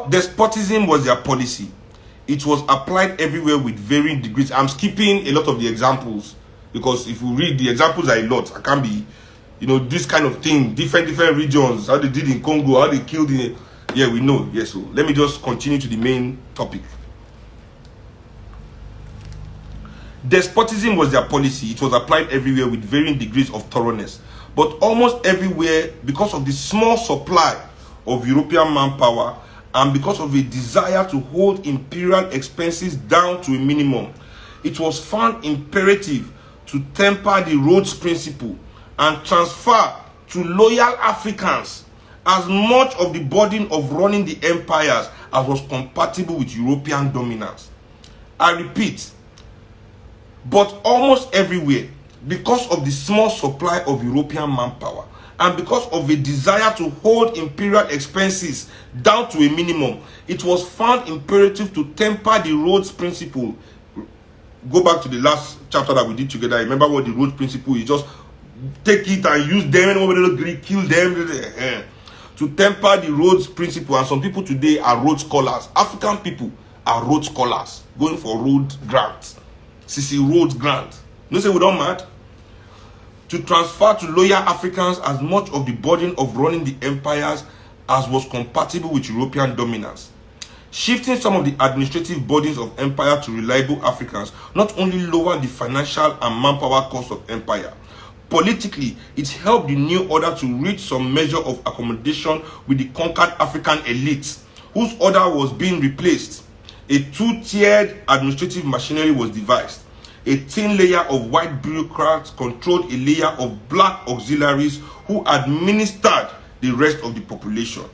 Despotism was their policy. It was applied everywhere with varying degrees. I'm skipping a lot of the examples, because if you read the examples are a lot. I can't be, you know, this kind of thing, different regions, how they did in Congo, how they killed in. Yeah, we know. Yes, so let me just continue to the main topic. Despotism was their policy. It was applied everywhere with varying degrees of thoroughness. But almost everywhere, because of the small supply of European manpower and because of a desire to hold imperial expenses down to a minimum, it was found imperative to temper the Rhodes Principle and transfer to loyal Africans as much of the burden of running the empires as was compatible with European dominance. I repeat, but almost everywhere, because of the small supply of European manpower and because of a desire to hold imperial expenses down to a minimum, it was found imperative to temper the Rhodes Principle. Go back to the last chapter that we did together. Remember what the Rhodes Principle is? Just take it and use them, and kill them. To temper the Rhodes Principle. And some people today are Rhodes scholars. African people are Rhodes scholars, going for Rhodes grants. CC Rhodes grant. No say we don't mad. To transfer to loyal Africans as much of the burden of running the empires as was compatible with European dominance. Shifting some of the administrative burdens of empire to reliable Africans not only lowered the financial and manpower cost of empire. Politically, it helped the new order to reach some measure of accommodation with the conquered African elites, whose order was being replaced. A two-tiered administrative machinery was devised. A thin layer of white bureaucrats controlled a layer of black auxiliaries who administered the rest of the population.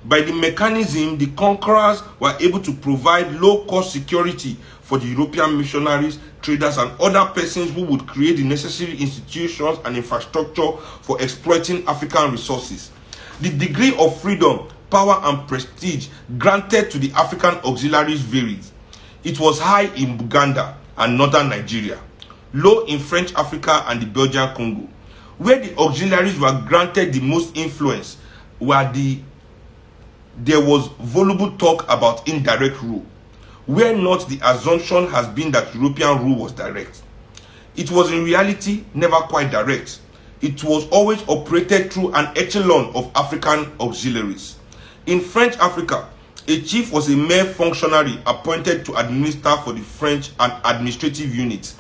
By the mechanism, the conquerors were able to provide low-cost security for the European missionaries, traders, and other persons who would create the necessary institutions and infrastructure for exploiting African resources. The degree of freedom, power, and prestige granted to the African auxiliaries varied. It was high in Uganda and northern Nigeria, low in French Africa and the Belgian Congo. Where the auxiliaries were granted the most influence, there was voluble talk about indirect rule, where not the assumption has been that European rule was direct. It was in reality never quite direct. It was always operated through an echelon of African auxiliaries. In French Africa, a chief was a mere functionary appointed to administer for the French and administrative units,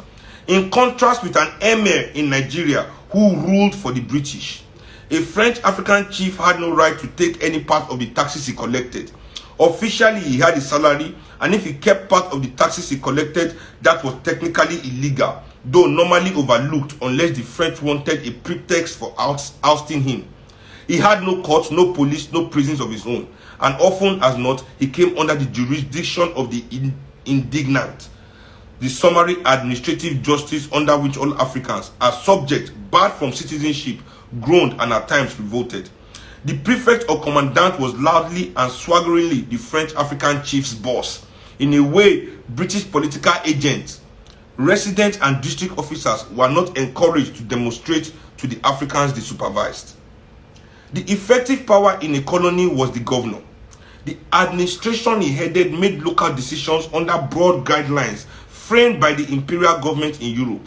in contrast with an emir in Nigeria who ruled for the British. A French African chief had no right to take any part of the taxes he collected. Officially, he had a salary, and if he kept part of the taxes he collected, that was technically illegal, though normally overlooked unless the French wanted a pretext for ousting him. He had no courts, no police, no prisons of his own, and often as not, he came under the jurisdiction of the indignant, the summary administrative justice under which all Africans are subject, barred from citizenship, groaned and at times revolted. The prefect or commandant was loudly and swaggeringly the French African chief's boss. In a way, British political agents, residents, and district officers were not encouraged to demonstrate to the Africans they supervised. The effective power in a colony was the governor. The administration he headed made local decisions under broad guidelines framed by the imperial government in Europe.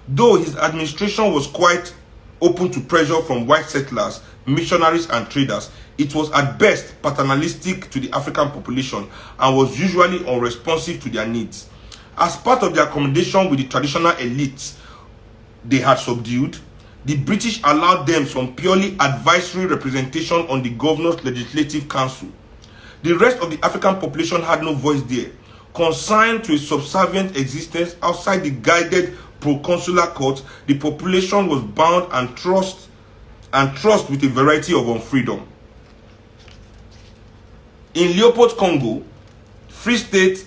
Though his administration was quite open to pressure from white settlers, missionaries, and traders, it was at best paternalistic to the African population and was usually unresponsive to their needs. As part of their accommodation with the traditional elites they had subdued, the British allowed them some purely advisory representation on the governor's legislative council. The rest of the African population had no voice there. Consigned to a subservient existence outside the guided proconsular court, the population was bound and trust with a variety of unfreedom. In Leopold Congo Free State,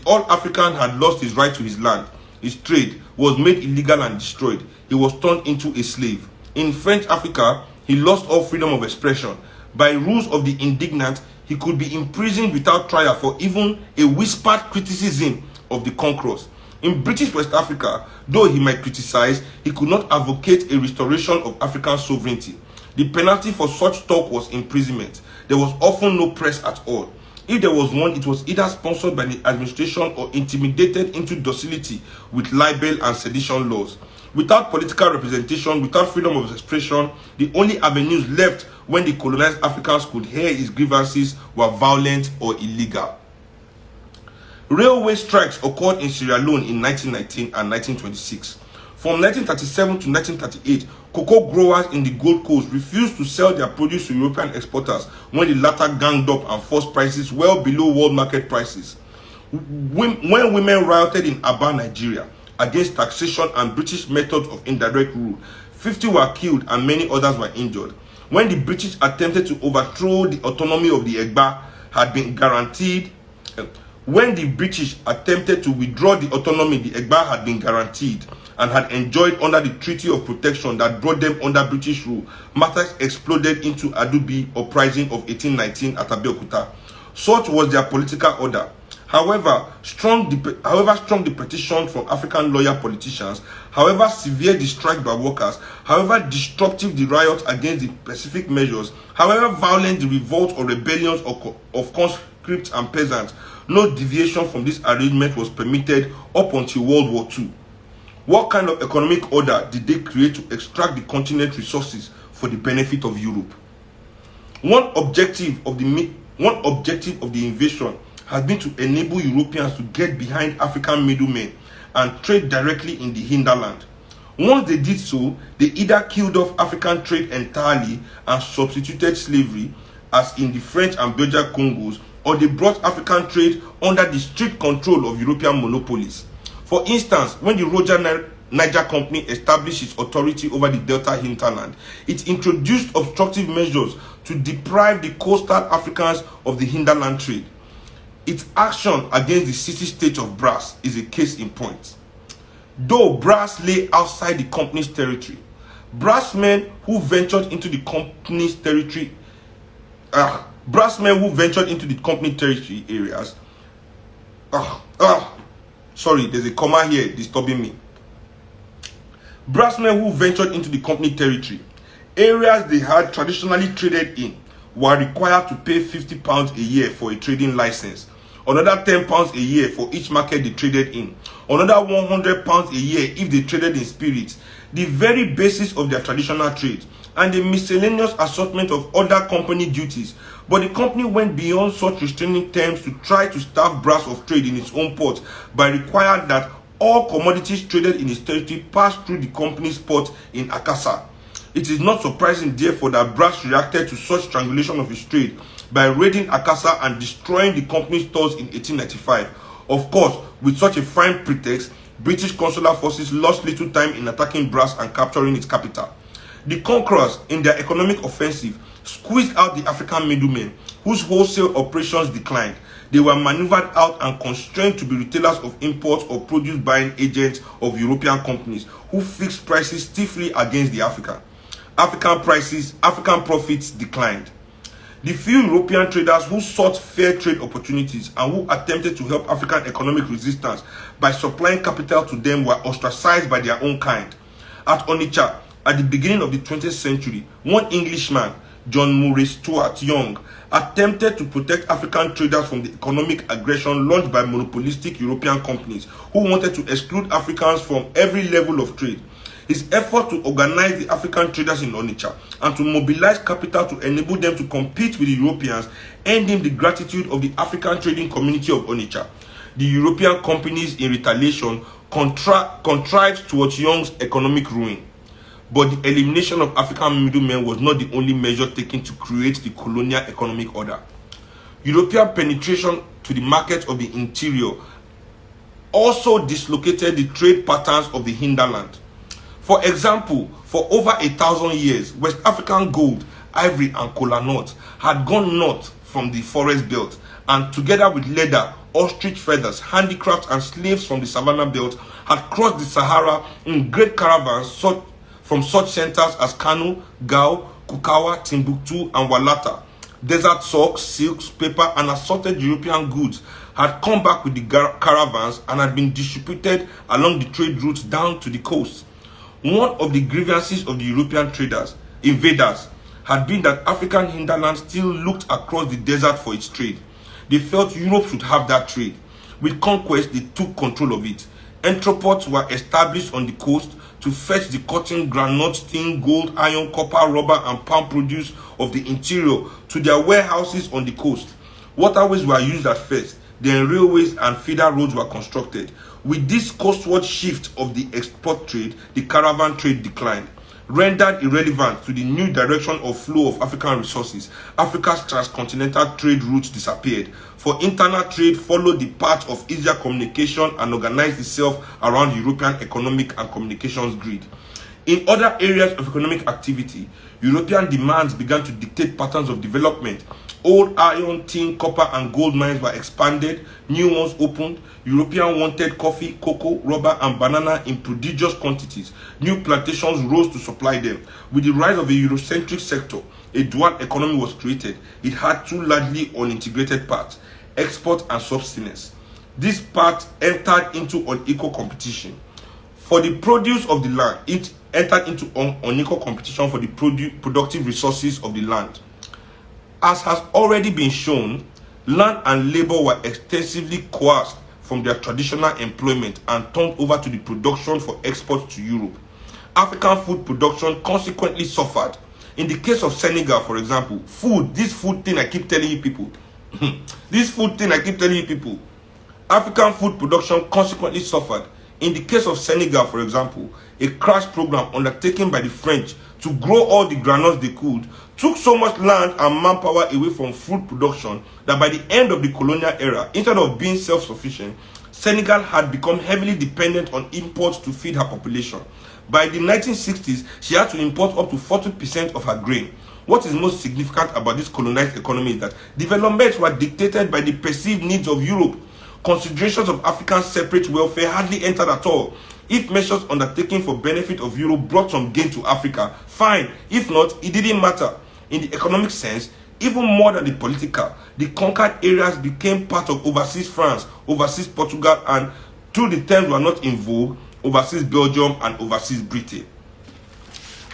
all African had lost his right to his land. His trade was made illegal and destroyed. He was turned into a slave. In French Africa, he lost all freedom of expression. By rules of the indignant, he could be imprisoned without trial for even a whispered criticism of the conquerors. In British West Africa, though he might criticize, he could not advocate a restoration of African sovereignty. The penalty for such talk was imprisonment. There was often no press at all. If there was one, it was either sponsored by the administration or intimidated into docility with libel and sedition laws. Without political representation, without freedom of expression, the only avenues left when the colonized Africans could hear his grievances were violent or illegal. Railway strikes occurred in Sierra Leone in 1919 and 1926. From 1937 to 1938, cocoa growers in the Gold Coast refused to sell their produce to European exporters when the latter ganged up and forced prices well below world market prices. When women rioted in Aba, Nigeria, against taxation and British methods of indirect rule, 50 were killed and many others were injured. When the British attempted to overthrow the autonomy of the Egba had been guaranteed, when the British attempted to withdraw the autonomy the Egba had been guaranteed, and had enjoyed under the Treaty of Protection that brought them under British rule, matters exploded into Adubi uprising of 1819 at Abeokuta. Such was their political order. However strong the petition from African lawyer politicians, however severe the strike by workers, however disruptive the riots against the specific measures, however violent the revolt or rebellions of conscripts and peasants, no deviation from this arrangement was permitted up until World War II. What kind of economic order did they create to extract the continent's resources for the benefit of Europe? One objective of the invasion has been to enable Europeans to get behind African middlemen and trade directly in the hinterland. Once they did so, they either killed off African trade entirely and substituted slavery, as in the French and Belgian Congos, or they brought African trade under the strict control of European monopolies. For instance, when the Roger Niger Company established its authority over the Delta hinterland, it introduced obstructive measures to deprive the coastal Africans of the hinterland trade. Its action against the city-state of Brass is a case in point. Though Brass lay outside the company's territory, brass men who ventured into the company's territory areas. Sorry, there's a comma here disturbing me. Brass men who ventured into the company territory, areas they had traditionally traded in, were required to pay £50 a year for a trading license, another £10 a year for each market they traded in, another £100 a year if they traded in spirits, the very basis of their traditional trade, and a miscellaneous assortment of other company duties. But the company went beyond such restraining terms to try to starve Brass of trade in its own port by requiring that all commodities traded in its territory pass through the company's port in Akassa. It is not surprising, therefore, that Brass reacted to such strangulation of its trade by raiding Akassa and destroying the company's stores in 1895. Of course, with such a fine pretext, British consular forces lost little time in attacking Brass and capturing its capital. The conquerors, in their economic offensive, squeezed out the African middlemen, whose wholesale operations declined. They were maneuvered out and constrained to be retailers of imports or produce buying agents of European companies, who fixed prices stiffly against the African profits declined. The few European traders who sought fair trade opportunities and who attempted to help African economic resistance by supplying capital to them were ostracized by their own kind. At Onitsha, at the beginning of the 20th century, one Englishman, John Murray Stuart Young, attempted to protect African traders from the economic aggression launched by monopolistic European companies who wanted to exclude Africans from every level of trade. His effort to organize the African traders in Onitsha and to mobilize capital to enable them to compete with the Europeans earned him the gratitude of the African trading community of Onitsha. The European companies, in retaliation, contrived towards Young's economic ruin. But the elimination of African middlemen was not the only measure taken to create the colonial economic order. European penetration to the market of the interior also dislocated the trade patterns of the hinterland. For example, for over 1,000 years, West African gold, ivory, and kola nuts had gone north from the forest belt, and together with leather, ostrich feathers, handicrafts, and slaves from the savannah belt had crossed the Sahara in great caravans from such centers as Kano, Gao, Kukawa, Timbuktu, and Walata. Desert socks, silks, paper, and assorted European goods had come back with the caravans and had been distributed along the trade routes down to the coast. One of the grievances of the European invaders had been that African hinterland still looked across the desert for its trade. They felt Europe should have that trade. With conquest, they took control of it. Entrepôts were established on the coast to fetch the cotton, groundnut, tin, gold, iron, copper, rubber, and palm produce of the interior to their warehouses on the coast. Waterways were used at first, then railways and feeder roads were constructed. With this coastward shift of the export trade, the caravan trade declined. Rendered irrelevant to the new direction of flow of African resources, Africa's transcontinental trade routes disappeared, for internal trade followed the path of easier communication and organized itself around European economic and communications grid. In other areas of economic activity, European demands began to dictate patterns of development. Old iron, tin, copper, and gold mines were expanded. New ones opened. Europeans wanted coffee, cocoa, rubber, and banana in prodigious quantities. New plantations rose to supply them. With the rise of a Eurocentric sector, a dual economy was created. It had two largely unintegrated parts, export and subsistence. This part entered into unequal competition. For the produce of the land, it entered into unequal competition for the productive resources of the land. As has already been shown, land and labor were extensively coerced from their traditional employment and turned over to the production for export to Europe. African food production consequently suffered. In the case of Senegal, for example, this food thing I keep telling you people, African food production consequently suffered. In the case of Senegal, for example, a crash program undertaken by the French to grow all the granules they could took so much land and manpower away from food production that by the end of the colonial era, instead of being self-sufficient, Senegal had become heavily dependent on imports to feed her population. By the 1960s, she had to import up to 40% of her grain. What is most significant about this colonized economy is that developments were dictated by the perceived needs of Europe. Considerations of African separate welfare hardly entered at all. If measures undertaken for benefit of Europe brought some gain to Africa, fine. If not, it didn't matter. In the economic sense, even more than the political, the conquered areas became part of overseas France, overseas Portugal, and till the terms were not in vogue, overseas Belgium and overseas Britain.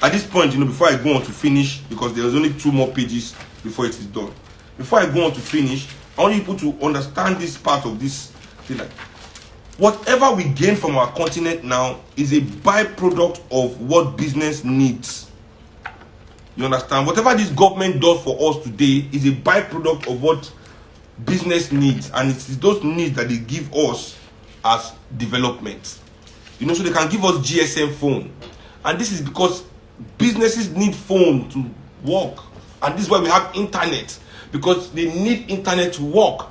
At this point, before I go on to finish, because there's only 2 more pages before it is done. Before I go on to finish, I want people to understand this part of this thing. Like, whatever we gain from our continent now is a byproduct of what business needs. You understand? Whatever this government does for us today is a byproduct of what business needs, and it is those needs that they give us as development. So they can give us GSM phone, and this is because businesses need phone to work, and this is why we have internet, because they need internet to work.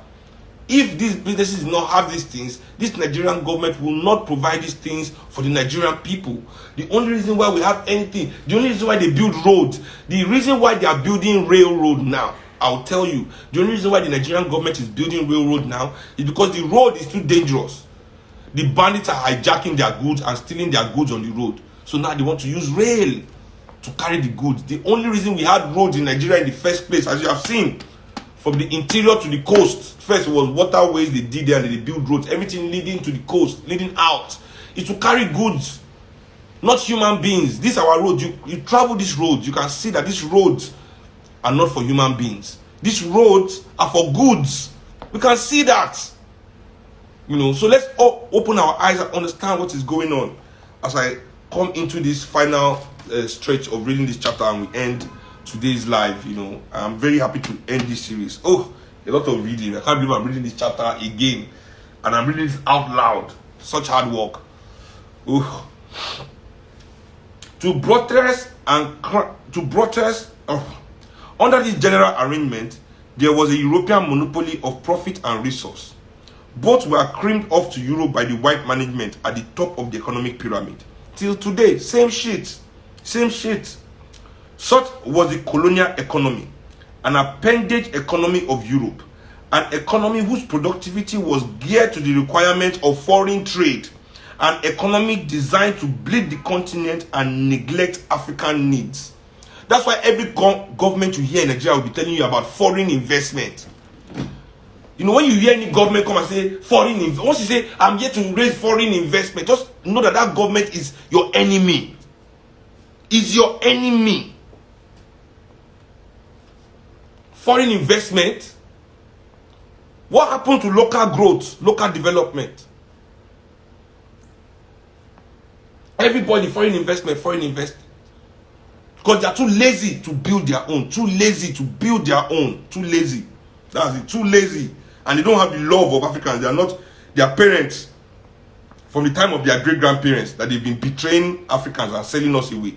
If these businesses do not have these things, this Nigerian government will not provide these things for the Nigerian people. The only reason why we have anything, the only reason why they build roads, the reason why they are building railroad now, I'll tell you, the only reason why the Nigerian government is building railroad now is because the road is too dangerous. The bandits are hijacking their goods and stealing their goods on the road. So now they want to use rail to carry the goods. The only reason we had roads in Nigeria in the first place, as you have seen, from the interior to the coast, first it was waterways they did there and they built roads, everything leading to the coast, leading out, is to carry goods, not human beings. These are our roads. You travel these roads, you can see that these roads are not for human beings. These roads are for goods. We can see that. So let's open our eyes and understand what is going on as I come into this final stretch of reading this chapter and we end today's live. I'm very happy to end this series. A lot of reading. I can't believe I'm reading this chapter again, and I'm reading this out loud. Such hard work. Under this general arrangement, there was a European monopoly of profit and resource. Both were creamed off to Europe by the white management at the top of the economic pyramid. Till today, same shit. Such was the colonial economy, an appendage economy of Europe, an economy whose productivity was geared to the requirements of foreign trade, an economy designed to bleed the continent and neglect African needs. That's why every government you hear in Nigeria will be telling you about foreign investment. When you hear any government come and say foreign investment, once you say, I'm here to raise foreign investment, just know that that government is your enemy. Is your enemy. Foreign investment. What happened to local growth, local development? Everybody, foreign investment. Because they are too lazy to build their own. Too lazy. That's it. Too lazy. And they don't have the love of Africans. They are not their parents from the time of their great-grandparents that they've been betraying Africans and selling us away.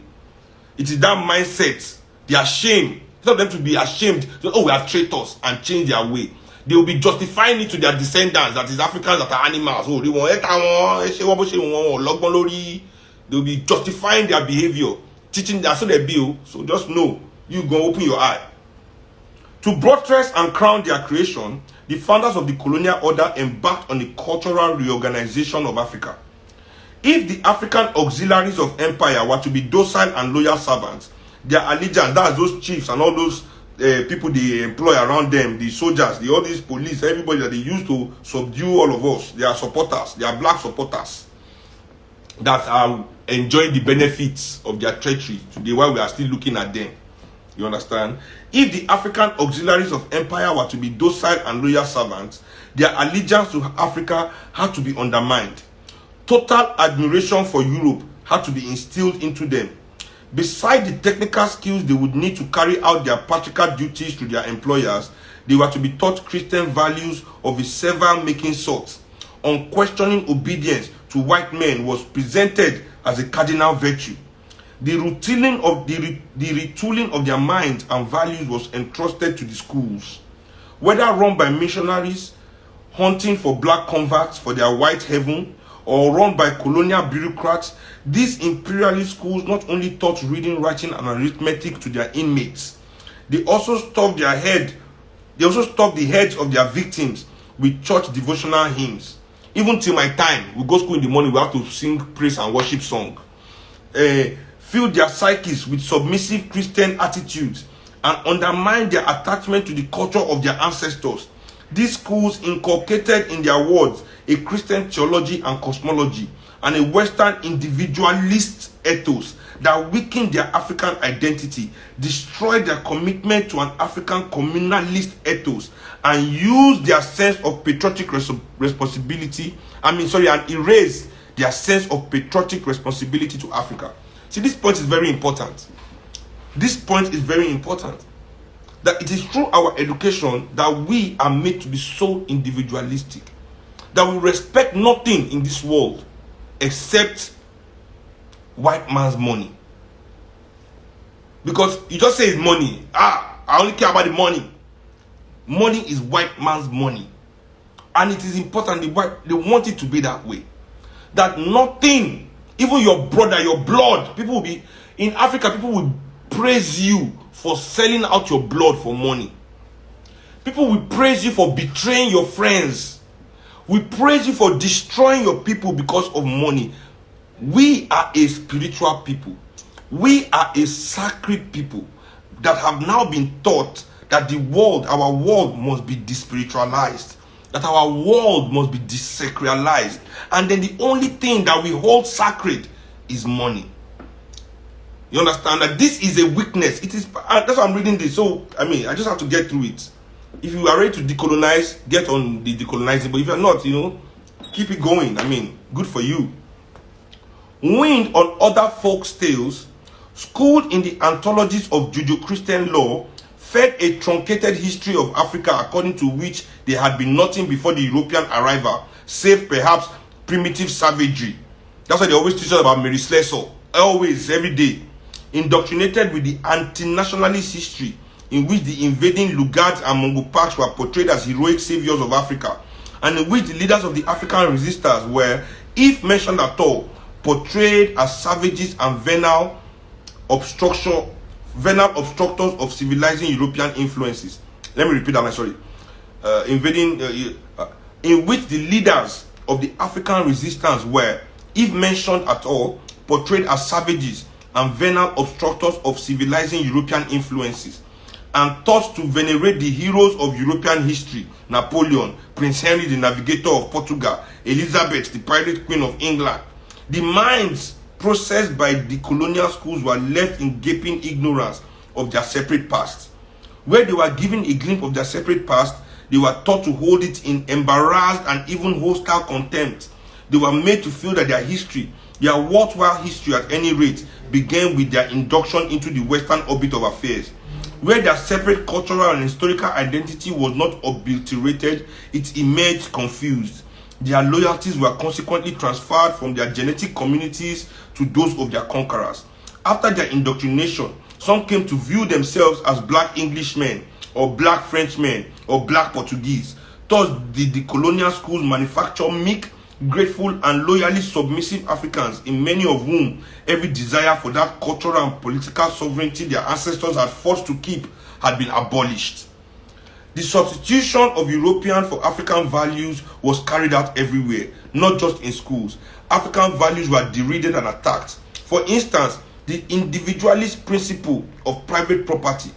It is that mindset. They are ashamed. Tell them to be ashamed. We are traitors, and change their way. They will be justifying it to their descendants that is Africans that are animals. They will be justifying their behavior, teaching that so they build. So just know, you go open your eye. To buttress and crown their creation, the founders of the colonial order embarked on a cultural reorganization of Africa. If the African auxiliaries of empire were to be docile and loyal servants, their allegiance, that's those chiefs and all those people they employ around them, the soldiers, all these police, everybody that they use to subdue all of us, they are supporters, they are black supporters that are enjoying the benefits of their treachery today while we are still looking at them. You understand? If the African auxiliaries of empire were to be docile and loyal servants, their allegiance to Africa had to be undermined. Total admiration for Europe had to be instilled into them. Besides the technical skills they would need to carry out their practical duties to their employers, they were to be taught Christian values of a servant-making sort. Unquestioning obedience to white men was presented as a cardinal virtue. The retooling of their minds and values was entrusted to the schools. Whether run by missionaries hunting for black converts for their white heaven, or run by colonial bureaucrats, these imperialist schools not only taught reading, writing, and arithmetic to their inmates, they also stuffed the heads of their victims with church devotional hymns. Even till my time, we go to school in the morning, we have to sing praise and worship song. Filled their psyches with submissive Christian attitudes and undermined their attachment to the culture of their ancestors. These schools inculcated in their words a Christian theology and cosmology and a Western individualist ethos that weakened their African identity, destroyed their commitment to an African communalist ethos, and used their sense of patriotic responsibility, and erased their sense of patriotic responsibility to Africa. See, this point is very important. This point is very important. That it is through our education that we are made to be so individualistic, that we respect nothing in this world except white man's money. Because you just say it's money. I only care about the money. Money is white man's money. And it is important, they want it to be that way. That nothing, even your brother, your blood, people will be, in Africa, people will praise you for selling out your blood for money. People will praise you for betraying your friends. We praise you for destroying your people because of money. We are a spiritual people. We are a sacred people that have now been taught that the world, our world, must be despiritualized. That our world must be desacralized. And then the only thing that we hold sacred is money. You understand that this is a weakness. It is. That's why I'm reading this. So, I just have to get through it. If you are ready to decolonize, get on the decolonizing. But if you're not, keep it going. Good for you. Wind on other folks' tales, schooled in the anthologies of Judeo-Christian law, fed a truncated history of Africa according to which there had been nothing before the European arrival, save perhaps primitive savagery. That's why they always teach us about Mary Slessor. Always, every day. Indoctrinated with the anti-nationalist history in which the invading Lugard and Mungo Parks were portrayed as heroic saviors of Africa, and in which the leaders of the African resistors were, if mentioned at all, portrayed as savages and venal obstructors of civilizing European influences. Let me repeat that, sorry. In which the leaders of the African resistance were, if mentioned at all, portrayed as savages and venal obstructors of civilizing European influences, and taught to venerate the heroes of European history, Napoleon, Prince Henry the Navigator of Portugal, Elizabeth the Pirate Queen of England. The minds processed by the colonial schools were left in gaping ignorance of their separate past. Where they were given a glimpse of their separate past, they were taught to hold it in embarrassed and even hostile contempt. They were made to feel that their history, their worthwhile history at any rate, began with their induction into the Western orbit of affairs. Where their separate cultural and historical identity was not obliterated, it emerged confused. Their loyalties were consequently transferred from their genetic communities to those of their conquerors. After their indoctrination, some came to view themselves as black Englishmen, or black Frenchmen, or black Portuguese. Thus, the colonial schools manufacture meek, grateful, and loyally submissive Africans, in many of whom every desire for that cultural and political sovereignty their ancestors had fought to keep had been abolished. The substitution of European for African values was carried out everywhere, not just in schools. African values were derided and attacked. For instance, the individualist principle of private property,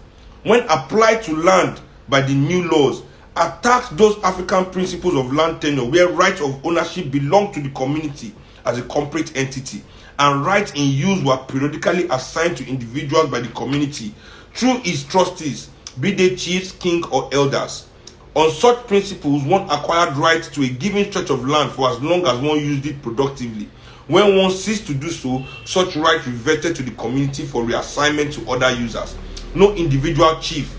when applied to land by the new laws, attacked those African principles of land tenure where rights of ownership belonged to the community as a corporate entity, and rights in use were periodically assigned to individuals by the community through its trustees, be they chiefs, king, or elders. On such principles, one acquired rights to a given stretch of land for as long as one used it productively. When one ceased to do so, such rights reverted to the community for reassignment to other users. No individual, chief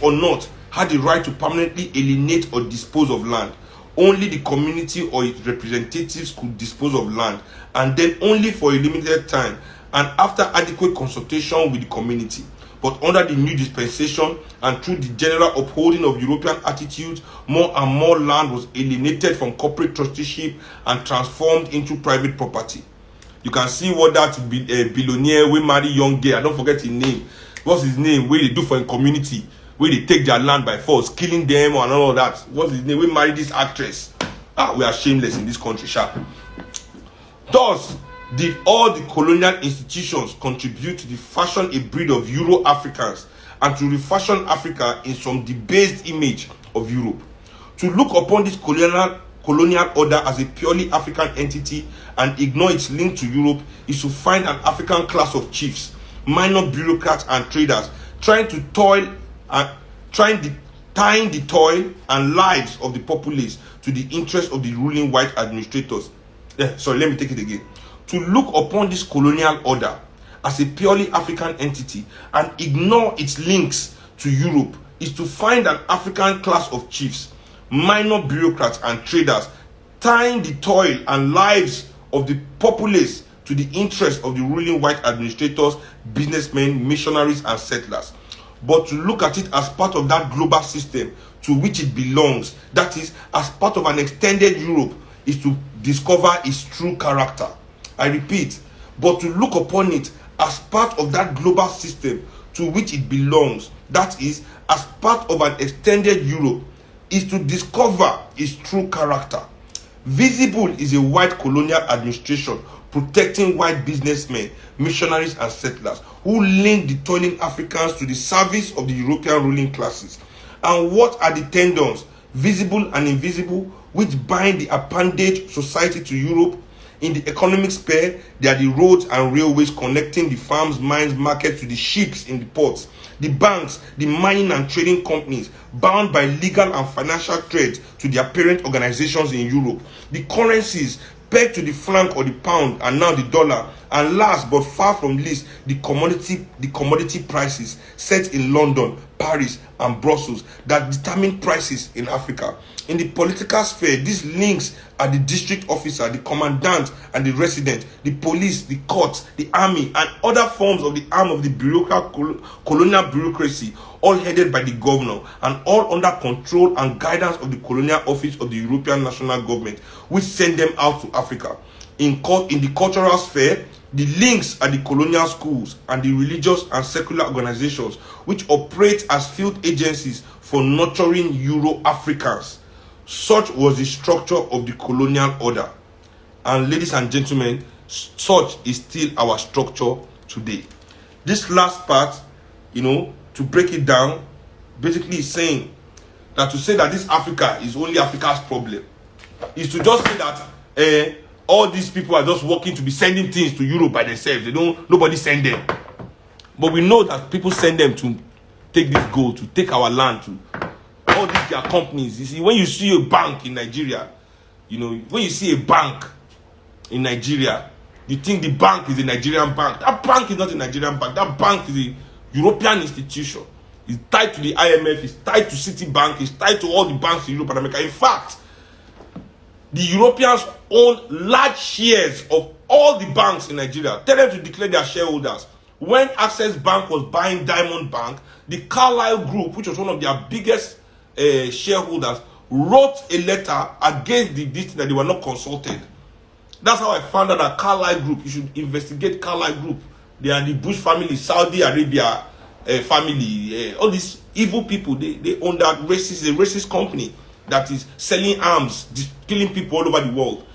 or not, had the right to permanently alienate or dispose of land. Only the community or its representatives could dispose of land, and then only for a limited time and after adequate consultation with the community. But under the new dispensation and through the general upholding of European attitudes, more and more land was alienated from corporate trusteeship and transformed into private property. You can see what that billionaire we marry young girl, I don't forget his name. What's his name? What they do for a community, where they take their land by force, killing them and all of that. What's his name? We marry this actress. We are shameless in this country, sharp. Thus, did all the colonial institutions contribute to the fashion a breed of Euro-Africans and to refashion Africa in some debased image of Europe. To look upon this colonial order as a purely African entity and ignore its link to Europe is to find an African class of chiefs, minor bureaucrats and traders tying the toil and lives of the populace to the interests of the ruling white administrators. Let me take it again. To look upon this colonial order as a purely African entity and ignore its links to Europe is to find an African class of chiefs, minor bureaucrats and traders tying the toil and lives of the populace to the interests of the ruling white administrators, businessmen, missionaries and settlers. But to look at it as part of that global system to which it belongs, that is, as part of an extended Europe, is to discover its true character. I repeat, but to look upon it as part of that global system to which it belongs, that is, as part of an extended Europe, is to discover its true character. Visible is a white colonial administration protecting white businessmen, missionaries and settlers who link the toiling Africans to the service of the European ruling classes. And what are the tendons, visible and invisible, which bind the appendage society to Europe? In the economic sphere, they are the roads and railways connecting the farms, mines, markets to the ships in the ports, the banks, the mining and trading companies bound by legal and financial threads to their parent organizations in Europe, the currencies pegged to the franc or the pound and now the dollar, and last but far from least, the commodity prices set in London, Paris and Brussels that determine prices in Africa. In the political sphere, these links are the district officer, the commandant and the resident, the police, the courts, the army and other forms of the arm of the colonial bureaucracy, all headed by the governor and all under control and guidance of the colonial office of the European national government, which send them out to Africa. In the cultural sphere, the links are the colonial schools and the religious and secular organizations which operate as field agencies for nurturing Euro-Africans. Such was the structure of the colonial order. And ladies and gentlemen, such is still our structure today. This last part, to break it down, basically is saying that to say that this Africa is only Africa's problem is to just say that all these people are just working to be sending things to Europe by themselves. Nobody send them. But we know that people send them to take this gold, to take our land, to all these their companies. You see, when you see a bank in Nigeria, when you see a bank in Nigeria, you think the bank is a Nigerian bank. That bank is not a Nigerian bank. That bank is a European institution. It's tied to the IMF, it's tied to Citibank, it's tied to all the banks in Europe and America. In fact, the Europeans own large shares of all the banks in Nigeria. Tell them to declare their shareholders. When Access Bank was buying Diamond Bank, the Carlyle Group, which was one of their biggest shareholders, wrote a letter against this that they were not consulted. That's how I found out that Carlyle Group, you should investigate Carlyle Group. They are the Bush family, Saudi Arabia family, all these evil people. They own that racist company that is selling arms, killing people all over the world.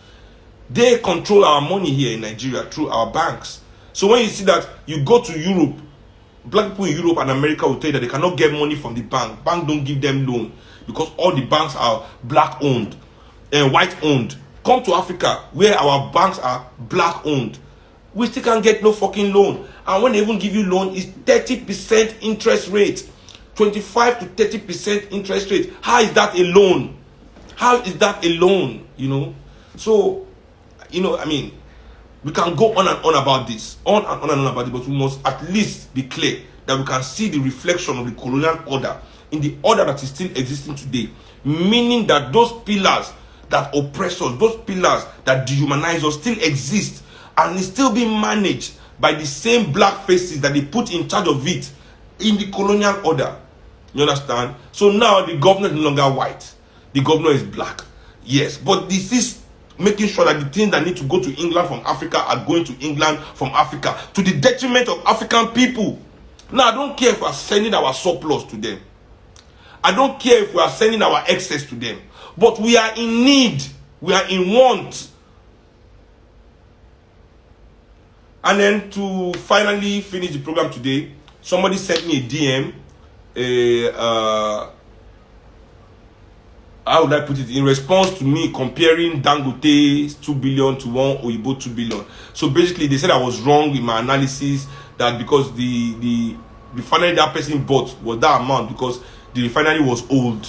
They control our money here in Nigeria through our banks. So when you see that you go to Europe, black people in Europe and America will tell you that they cannot get money from the bank. Bank don't give them loan because all the banks are black owned and white owned. Come to Africa where our banks are black owned. We still can't get no fucking loan. And when they even give you loan, it's 30% interest rate. 25 to 30% interest rate. How is that a loan? How is that a loan? You know? So, you know, I mean, we can go on and on about this. On and on about it, but we must at least be clear that we can see the reflection of the colonial order in the order that is still existing today. Meaning that those pillars that oppress us, those pillars that dehumanize us still exist and is still being managed by the same black faces that they put in charge of it in the colonial order. You understand? So now the governor is no longer white. The governor is black. Yes, but this is making sure that the things that need to go to England from Africa are going to England from Africa to the detriment of African people. Now, I don't care if we are sending our surplus to them. I don't care if we are sending our excess to them. But we are in need. We are in want. And then to finally finish the program today, somebody sent me a DM. How would I put it? In response to me comparing Dangote's 2 billion to one Oyibo 2 billion. So basically, they said I was wrong in my analysis, that because the refinery that person bought was that amount because the refinery was old.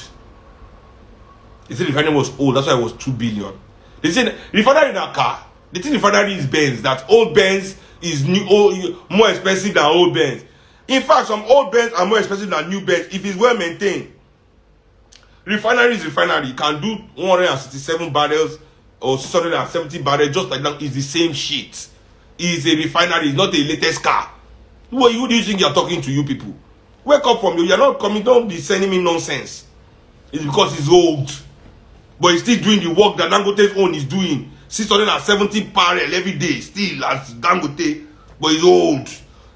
They said the refinery was old, that's why it was 2 billion. They said refinery in a car. They think refinery is Benz, that old Benz is more expensive than old Benz. In fact, some old Benz are more expensive than new Benz if it's well maintained. Refinery is refinery. You can do 167 barrels or 670 barrels just like that. It's the same shit. It's a refinery. It's not a latest car. Who do you think you're talking to, you people? Wake up from you. You're not coming. Don't be sending me nonsense. It's because it's old. But he's still doing the work that Dangote's own is doing. 670 barrels every day. Still as Dangote. But it's old.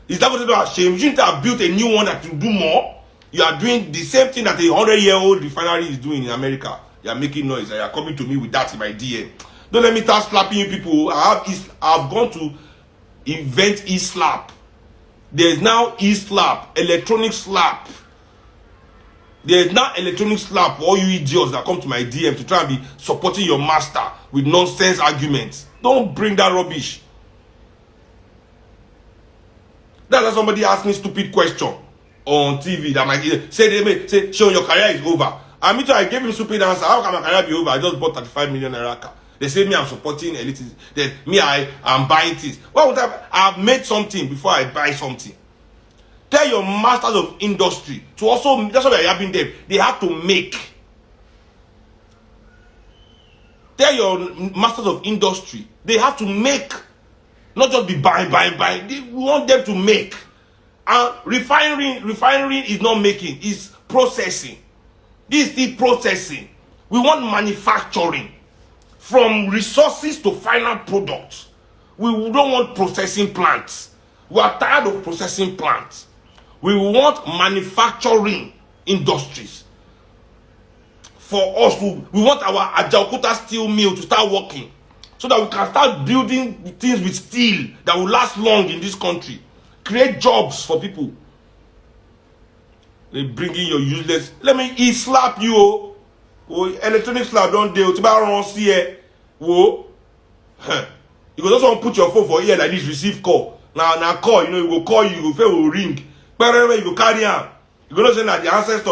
Is Dangote not ashamed? You shouldn't have built a new one that will do more. You are doing the same thing that a 100-year-old refinery is doing in America. You are making noise and you are coming to me with that in my DM. Don't let me start slapping you people. I've gone to invent e-slap. There is now e-slap, electronic slap. There is now electronic slap for all you idiots that come to my DM to try and be supporting your master with nonsense arguments. Don't bring that rubbish. That's why somebody asked me a stupid question on TV that might say, Seun, your career is over. And me too, I gave him stupid answer. How can my career be over? I just bought 35 million naira car. They say me I'm supporting elitism. Then me I'm buying things. Why would I've made something before I buy something? Tell your masters of industry to also, that's what they're having them. They have to make. Tell your masters of industry, they have to make. Not just be buying. We want them to make. And refinery is not making, it's processing. This is still processing. We want manufacturing. From resources to final products. We don't want processing plants. We are tired of processing plants. We want manufacturing industries. For us, we want our Ajaokuta steel mill to start working. So that we can start building things with steel that will last long in this country. Create jobs for people. They bring in your useless. Let me slap you. Oh, electronic slap don't deal. You go just want to put your phone for ear like this, receive call. Now call, you know, you go call you, go fail, will ring. But you go carry on. You go not say that the ancestors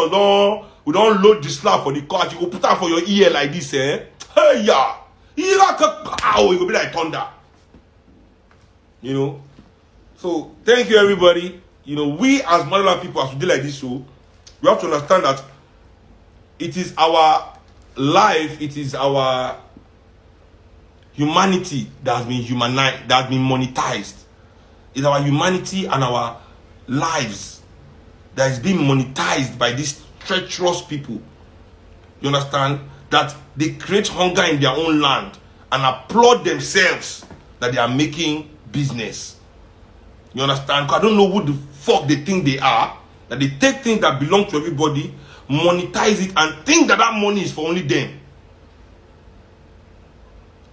we don't load the slap for the car. You go put that for your ear like this, eh? Hey, yeah. You go be like thunder. You know? So, thank you, everybody. You know, we as Malawian people, as we do like this show, we have to understand that it is our life, it is our humanity that has been humanized, that has been monetized. It's our humanity and our lives that is being monetized by these treacherous people. You understand? That they create hunger in their own land and applaud themselves that they are making business. You understand? Because I don't know who the fuck they think they are. That they take things that belong to everybody, monetize it, and think that that money is for only them.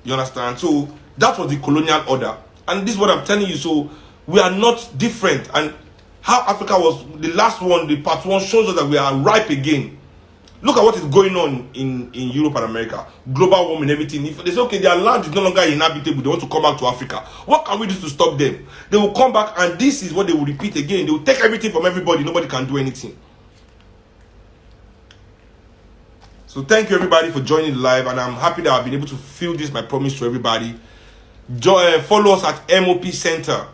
You understand? So that was the colonial order. And this is what I'm telling you. So we are not different. And how Africa was, the last one, the part one, shows us that we are ripe again. Look at what is going on in Europe and America. Global warming, everything. If they say, okay, their land is no longer inhabitable, they want to come back to Africa. What can we do to stop them? They will come back, and this is what they will repeat again. They will take everything from everybody. Nobody can do anything. So thank you, everybody, for joining the live. And I'm happy that I've been able to fulfill this, my promise to everybody. Follow us at MOP Center.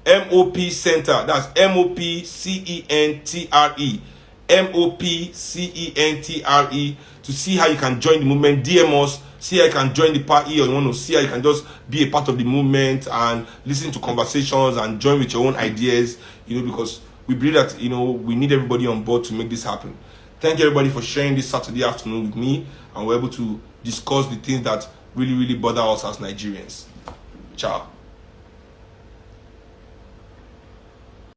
MOP Center. That's MOPCENTRE. MOPCENTRE, to see how you can join the movement. DM us, see how you can join the party, or you want to see how you can just be a part of the movement and listen to conversations and join with your own ideas, you know, because we believe that, you know, we need everybody on board to make this happen. Thank you, everybody, for sharing this Saturday afternoon with me, and we're able to discuss the things that really, really bother us as Nigerians. Ciao.